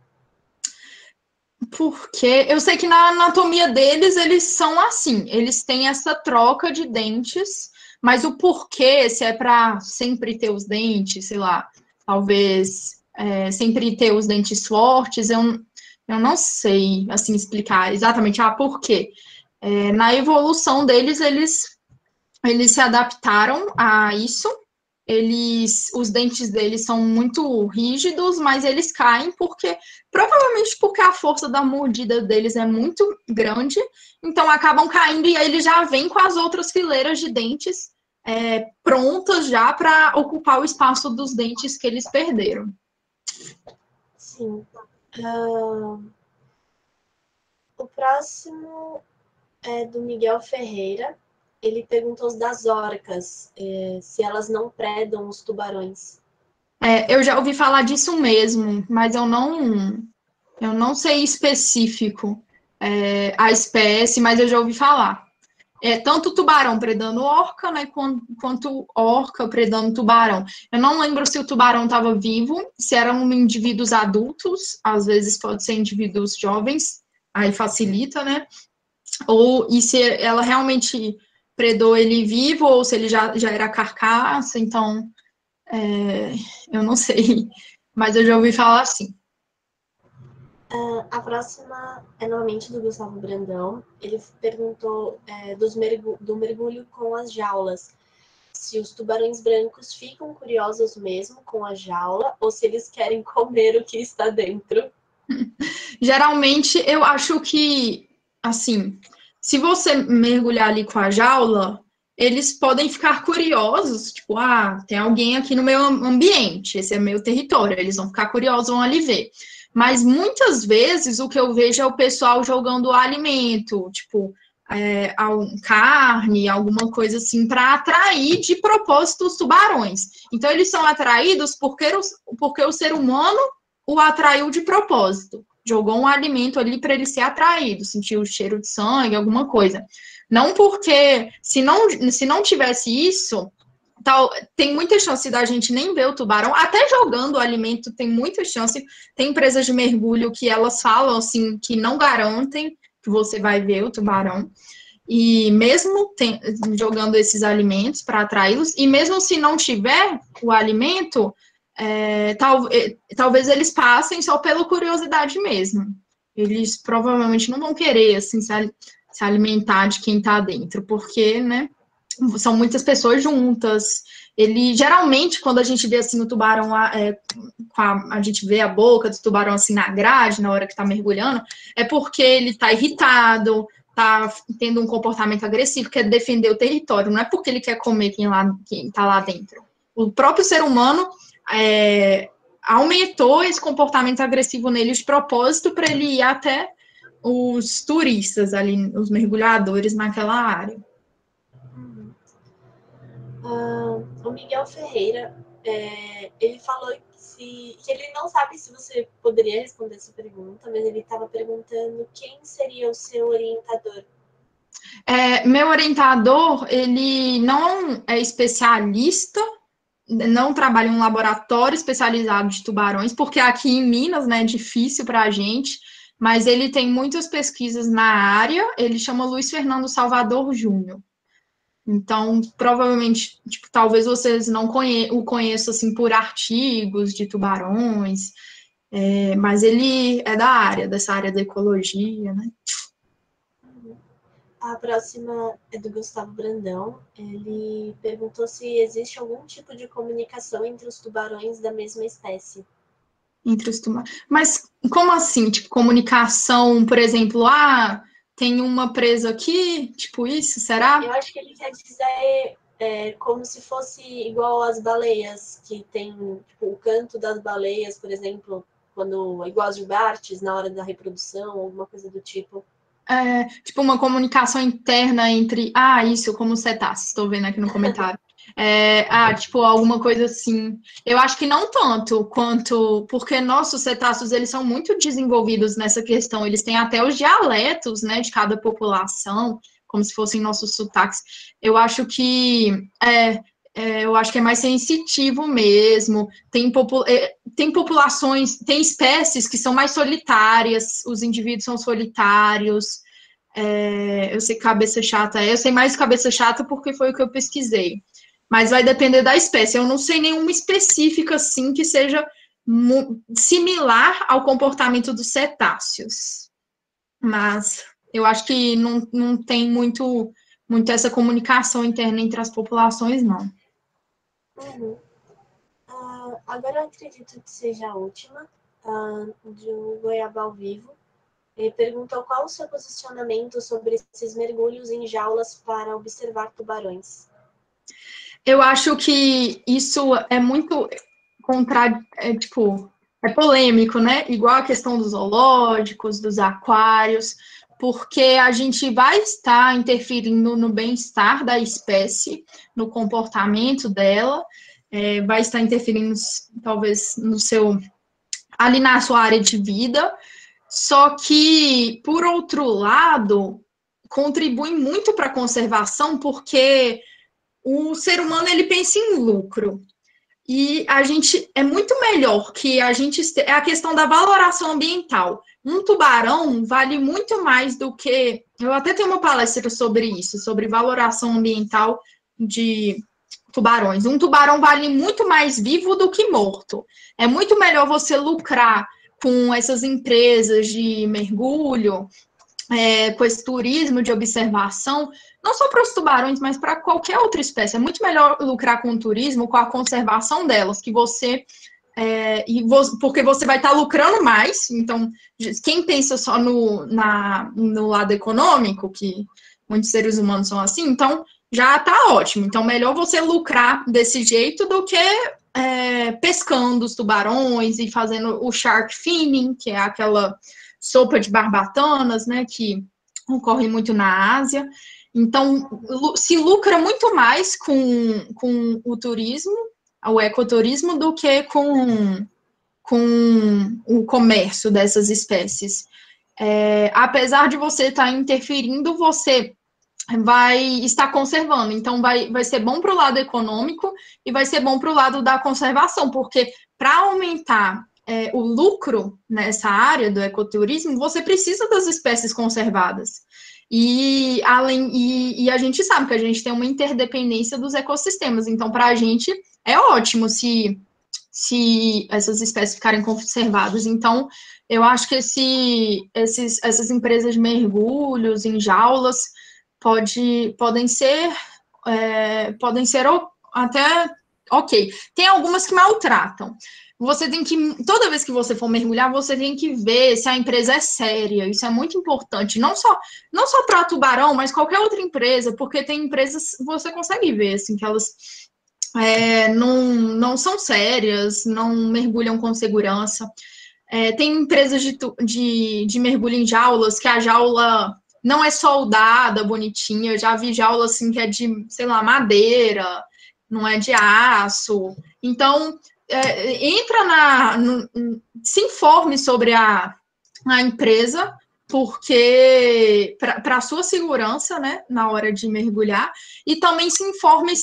A: Porque eu sei que na anatomia deles, eles são assim, eles têm essa troca de dentes, mas o porquê, se é para sempre ter os dentes, sei lá, talvez sempre ter os dentes fortes, eu não sei, assim, explicar exatamente por quê. Na evolução deles, eles se adaptaram a isso. Os dentes deles são muito rígidos, mas eles caem provavelmente porque a força da mordida deles é muito grande, então acabam caindo e aí eles já vêm com as outras fileiras de dentes prontas já para ocupar o espaço dos dentes que eles perderam.
B: Sim. O próximo é do Miguel Ferreira. Ele perguntou das orcas, se elas não predam os tubarões.
A: Eu já ouvi falar disso mesmo, mas eu não sei específico a espécie, mas eu já ouvi falar. Tanto tubarão predando orca, né, quanto orca predando tubarão. Eu não lembro se o tubarão estava vivo, se eram indivíduos adultos, às vezes pode ser indivíduos jovens, aí facilita, né? E se ela realmente predou ele vivo, ou se ele já era carcaça, então eu não sei, mas eu já ouvi falar assim.
B: A próxima é novamente do Gustavo Brandão. Ele perguntou do mergulho com as jaulas. Se os tubarões brancos ficam curiosos mesmo com a jaula ou se eles querem comer o que está dentro.
A: Geralmente, eu acho que, assim, se você mergulhar ali com a jaula, eles podem ficar curiosos, tipo, tem alguém aqui no meu ambiente, esse é meu território, eles vão ficar curiosos, vão ali ver. Mas muitas vezes o que eu vejo é o pessoal jogando alimento, tipo, carne, alguma coisa assim, para atrair de propósito os tubarões. Então, eles são atraídos porque o ser humano o atraiu de propósito. Jogou um alimento ali para ele ser atraído, sentir o cheiro de sangue, alguma coisa. Não porque, se não tivesse isso, tem muita chance da gente nem ver o tubarão, até jogando o alimento tem muita chance. Tem empresas de mergulho que elas falam assim, que não garantem que você vai ver o tubarão. E mesmo jogando esses alimentos para atraí-los, e mesmo se não tiver o alimento, talvez eles passem só pela curiosidade mesmo. Eles provavelmente não vão querer assim, se alimentar de quem está dentro, porque, né, são muitas pessoas juntas. Geralmente, quando a gente vê assim o tubarão lá, a gente vê a boca do tubarão assim na grade, na hora que está mergulhando, é porque ele está irritado, está tendo um comportamento agressivo, quer defender o território, não é porque ele quer comer quem está lá dentro. O próprio ser humano aumentou esse comportamento agressivo nele de propósito para ele ir até os turistas ali, os mergulhadores naquela área.
B: O Miguel Ferreira, ele falou que ele não sabe se você poderia responder essa pergunta, mas ele estava perguntando quem seria o seu orientador.
A: Meu orientador, ele não é especialista, não trabalha em um laboratório especializado de tubarões, porque aqui em Minas, né, é difícil para a gente. mas ele tem muitas pesquisas na área, ele chama Luiz Fernando Salvador Júnior. Então, provavelmente, tipo, talvez vocês não o conheçam assim por artigos de tubarões, mas ele é da área, dessa área da ecologia, né?
B: A próxima é do Gustavo Brandão. Ele perguntou se existe algum tipo de comunicação entre os tubarões da mesma espécie.
A: Entre os tubarões. Mas como assim? Tipo, comunicação, por exemplo, tem uma presa aqui, tipo isso, será?
B: Eu acho que ele quer dizer como se fosse igual às baleias, que tem tipo, o canto das baleias, por exemplo, quando igual as jubartes, na hora da reprodução, alguma coisa do tipo.
A: Tipo, uma comunicação interna entre. Isso, como cetáceos, estou vendo aqui no comentário. Tipo, alguma coisa assim. Eu acho que não tanto quanto. Porque nossos cetáceos, eles são muito desenvolvidos nessa questão. Eles têm até os dialetos, né, de cada população, como se fossem nossos sotaques. Eu acho que. Eu acho que é mais sensitivo mesmo. Tem populações, tem espécies que são mais solitárias, os indivíduos são solitários. Eu sei que cabeça chata eu sei mais cabeça chata porque foi o que eu pesquisei. Mas vai depender da espécie. Eu não sei nenhuma específica assim que seja similar ao comportamento dos cetáceos. Mas eu acho que não tem muito essa comunicação interna entre as populações, não.
B: Uhum. Agora eu acredito que seja a última, do Goiaba ao Vivo. Ele perguntou qual o seu posicionamento sobre esses mergulhos em jaulas para observar tubarões.
A: Eu acho que isso é muito é polêmico, né? Igual a questão dos zoológicos, dos aquários, porque a gente vai estar interferindo no bem-estar da espécie, no comportamento dela, vai estar interferindo, talvez, ali na sua área de vida, só que, por outro lado, contribui muito para a conservação, porque o ser humano ele pensa em lucro. E a gente é muito melhor que a gente é a questão da valoração ambiental. Um tubarão vale muito mais do que. Eu até tenho uma palestra sobre isso, sobre valoração ambiental de tubarões. Um tubarão vale muito mais vivo do que morto. É muito melhor você lucrar com essas empresas de mergulho, com esse turismo de observação, não só para os tubarões, mas para qualquer outra espécie. É muito melhor lucrar com o turismo, com a conservação delas, que porque você vai estar lucrando mais. Então, quem pensa só no lado econômico, que muitos seres humanos são assim, então já está ótimo. Então, melhor você lucrar desse jeito do que pescando os tubarões e fazendo o shark finning, que é aquela sopa de barbatanas, né, que ocorre muito na Ásia. Então, se lucra muito mais com o turismo, o ecoturismo, do que com o comércio dessas espécies. Apesar de você estar interferindo, você vai estar conservando. Então, vai ser bom para o lado econômico e vai ser bom para o lado da conservação, porque para aumentar o lucro nessa área do ecoturismo, você precisa das espécies conservadas. E a gente sabe que a gente tem uma interdependência dos ecossistemas. Então, para a gente é ótimo se essas espécies ficarem conservadas. Então, eu acho que essas empresas de mergulhos em jaulas podem ser até ok. Tem algumas que maltratam. Você tem que, toda vez que você for mergulhar, você tem que ver se a empresa é séria. Isso é muito importante. Não só para tubarão, mas qualquer outra empresa, porque tem empresas, você consegue ver, assim, que elas não são sérias, não mergulham com segurança. Tem empresas de mergulho em jaulas, que a jaula não é soldada, bonitinha. Eu já vi jaula assim que é de, sei lá, madeira, não é de aço. Então, se informe sobre a empresa, porque para a sua segurança, né, na hora de mergulhar, e também se informe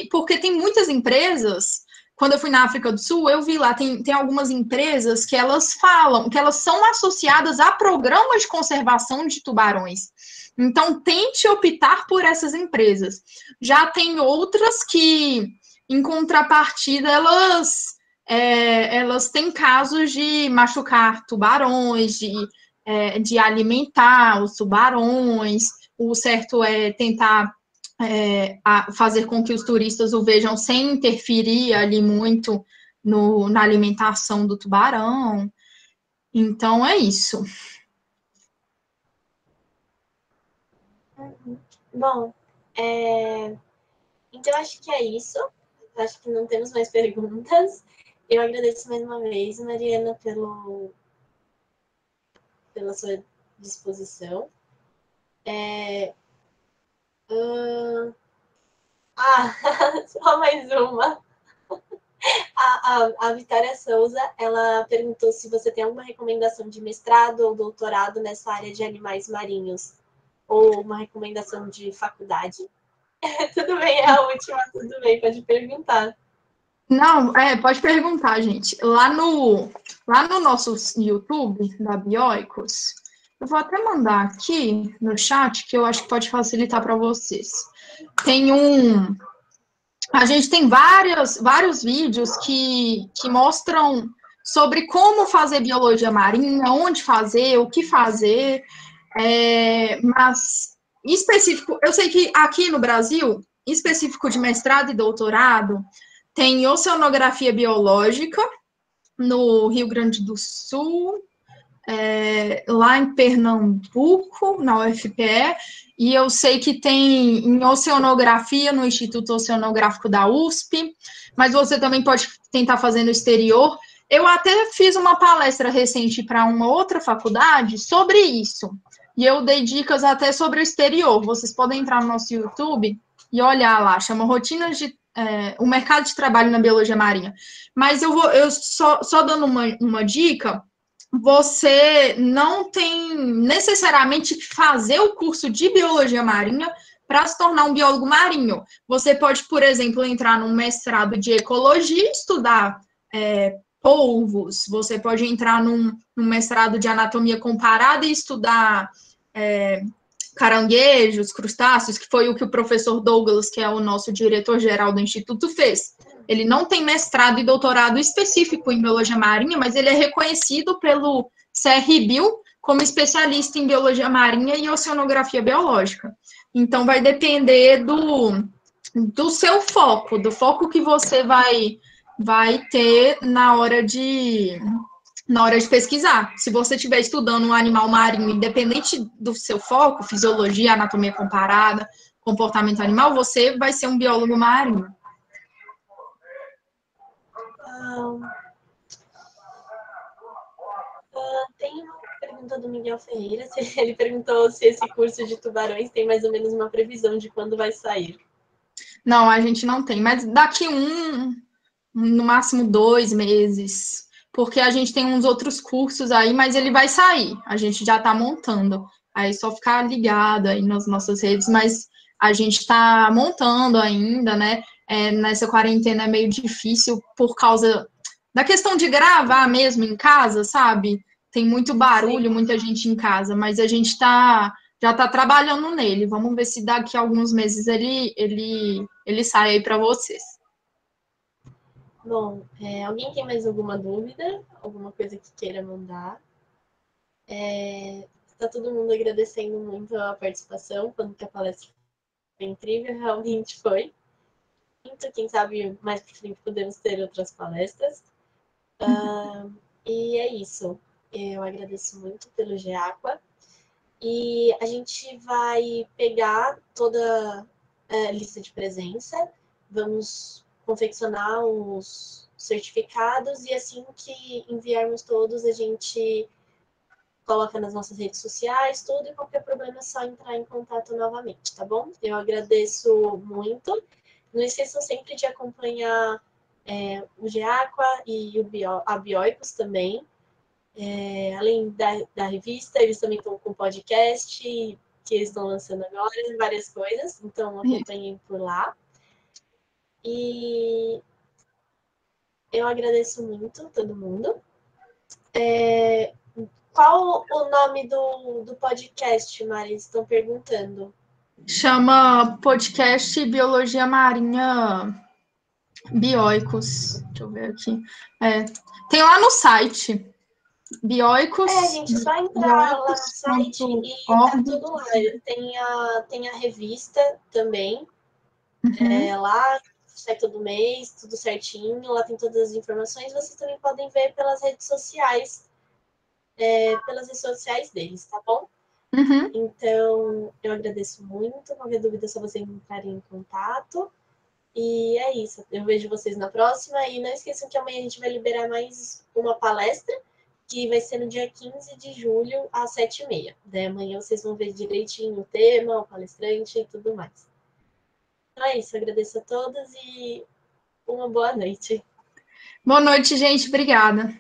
A: porque tem muitas empresas quando eu fui na África do Sul, eu vi lá, tem algumas empresas que elas falam que elas são associadas a programas de conservação de tubarões. Então, tente optar por essas empresas. Já tem outras que, em contrapartida, elas têm casos de machucar tubarões, de alimentar os tubarões. O certo é tentar fazer com que os turistas o vejam sem interferir ali muito na alimentação do tubarão. Então, é isso.
B: Bom, então acho que é isso. Acho que não temos mais perguntas. Eu agradeço mais uma vez, Mariana, pela sua disposição. Só mais uma. A Vitória Souza, ela perguntou se você tem alguma recomendação de mestrado ou doutorado nessa área de animais marinhos, ou uma recomendação de faculdade. Tudo bem, é a última, tudo bem, pode perguntar.
A: Não, pode perguntar, gente. Lá no nosso YouTube da Bioicos, eu vou até mandar aqui no chat, que eu acho que pode facilitar para vocês. A gente tem vários vídeos que mostram sobre como fazer biologia marinha, onde fazer, o que fazer, mas específico, eu sei que aqui no Brasil, específico de mestrado e doutorado, tem oceanografia biológica no Rio Grande do Sul, lá em Pernambuco, na UFPE, e eu sei que tem em oceanografia no Instituto Oceanográfico da USP, mas você também pode tentar fazer no exterior. Eu até fiz uma palestra recente para uma outra faculdade sobre isso, e eu dei dicas até sobre o exterior. Vocês podem entrar no nosso YouTube e olhar lá, chama Rotinas de o mercado de trabalho na biologia marinha. Mas eu só dando uma dica, você não tem necessariamente que fazer o curso de biologia marinha para se tornar um biólogo marinho. Você pode, por exemplo, entrar num mestrado de ecologia e estudar polvos, você pode entrar num mestrado de anatomia comparada e estudar caranguejos, crustáceos, que foi o que o professor Douglas, que é o nosso diretor-geral do Instituto, fez. Ele não tem mestrado e doutorado específico em biologia marinha, mas ele é reconhecido pelo CRBio como especialista em biologia marinha e oceanografia biológica. Então, vai depender do seu foco, do foco que você vai ter na hora de pesquisar. Se você estiver estudando um animal marinho, independente do seu foco, fisiologia, anatomia comparada, comportamento animal, você vai ser um biólogo marinho.
B: Tem uma pergunta do Miguel Ferreira. Ele perguntou se esse curso de tubarões tem mais ou menos uma previsão de quando vai sair.
A: Não, a gente não tem, mas daqui no máximo 2 meses, porque a gente tem uns outros cursos aí, mas ele vai sair, a gente já está montando. Aí só ficar ligado aí nas nossas redes, mas a gente está montando ainda, né? Nessa quarentena é meio difícil por causa da questão de gravar mesmo em casa, sabe? Tem muito barulho, muita gente em casa, mas a gente já está trabalhando nele. Vamos ver se daqui a alguns meses ele sai aí para vocês.
B: Bom, alguém tem mais alguma dúvida? Alguma coisa que queira mandar? Está todo mundo agradecendo muito a participação, falando que a palestra foi incrível, realmente foi. Então, quem sabe mais para frente podemos ter outras palestras. E é isso. Eu agradeço muito pelo GEAQUA. E a gente vai pegar toda a lista de presença, vamos confeccionar os certificados e assim que enviarmos todos, a gente coloca nas nossas redes sociais, tudo, e qualquer problema é só entrar em contato novamente, tá bom? Eu agradeço muito. Não esqueçam sempre de acompanhar o GEAQUA e a Bioicos também. Além da revista, eles também estão com podcast, que eles estão lançando agora, várias coisas, então acompanhem por lá. E eu agradeço muito todo mundo. Qual o nome do podcast, Mari? Estão perguntando.
A: Chama Podcast Biologia Marinha Bioicos. Deixa eu ver aqui. Tem lá no site. Bioicos.
B: Gente, é só entrar lá no site e tá tudo lá. Tem a revista também. Lá sai todo mês, tudo certinho. Lá tem todas as informações. Vocês também podem ver pelas redes sociais. Pelas redes sociais deles, tá bom? Então, eu agradeço muito. Qualquer dúvida é só vocês entrarem em contato. E é isso. Eu vejo vocês na próxima. E não esqueçam que amanhã a gente vai liberar mais uma palestra, que vai ser no dia 15 de julho, às 7h30. Daí amanhã vocês vão ver direitinho o tema, o palestrante e tudo mais. Então é isso. Agradeço a todos e uma boa noite.
A: Boa noite, gente. Obrigada.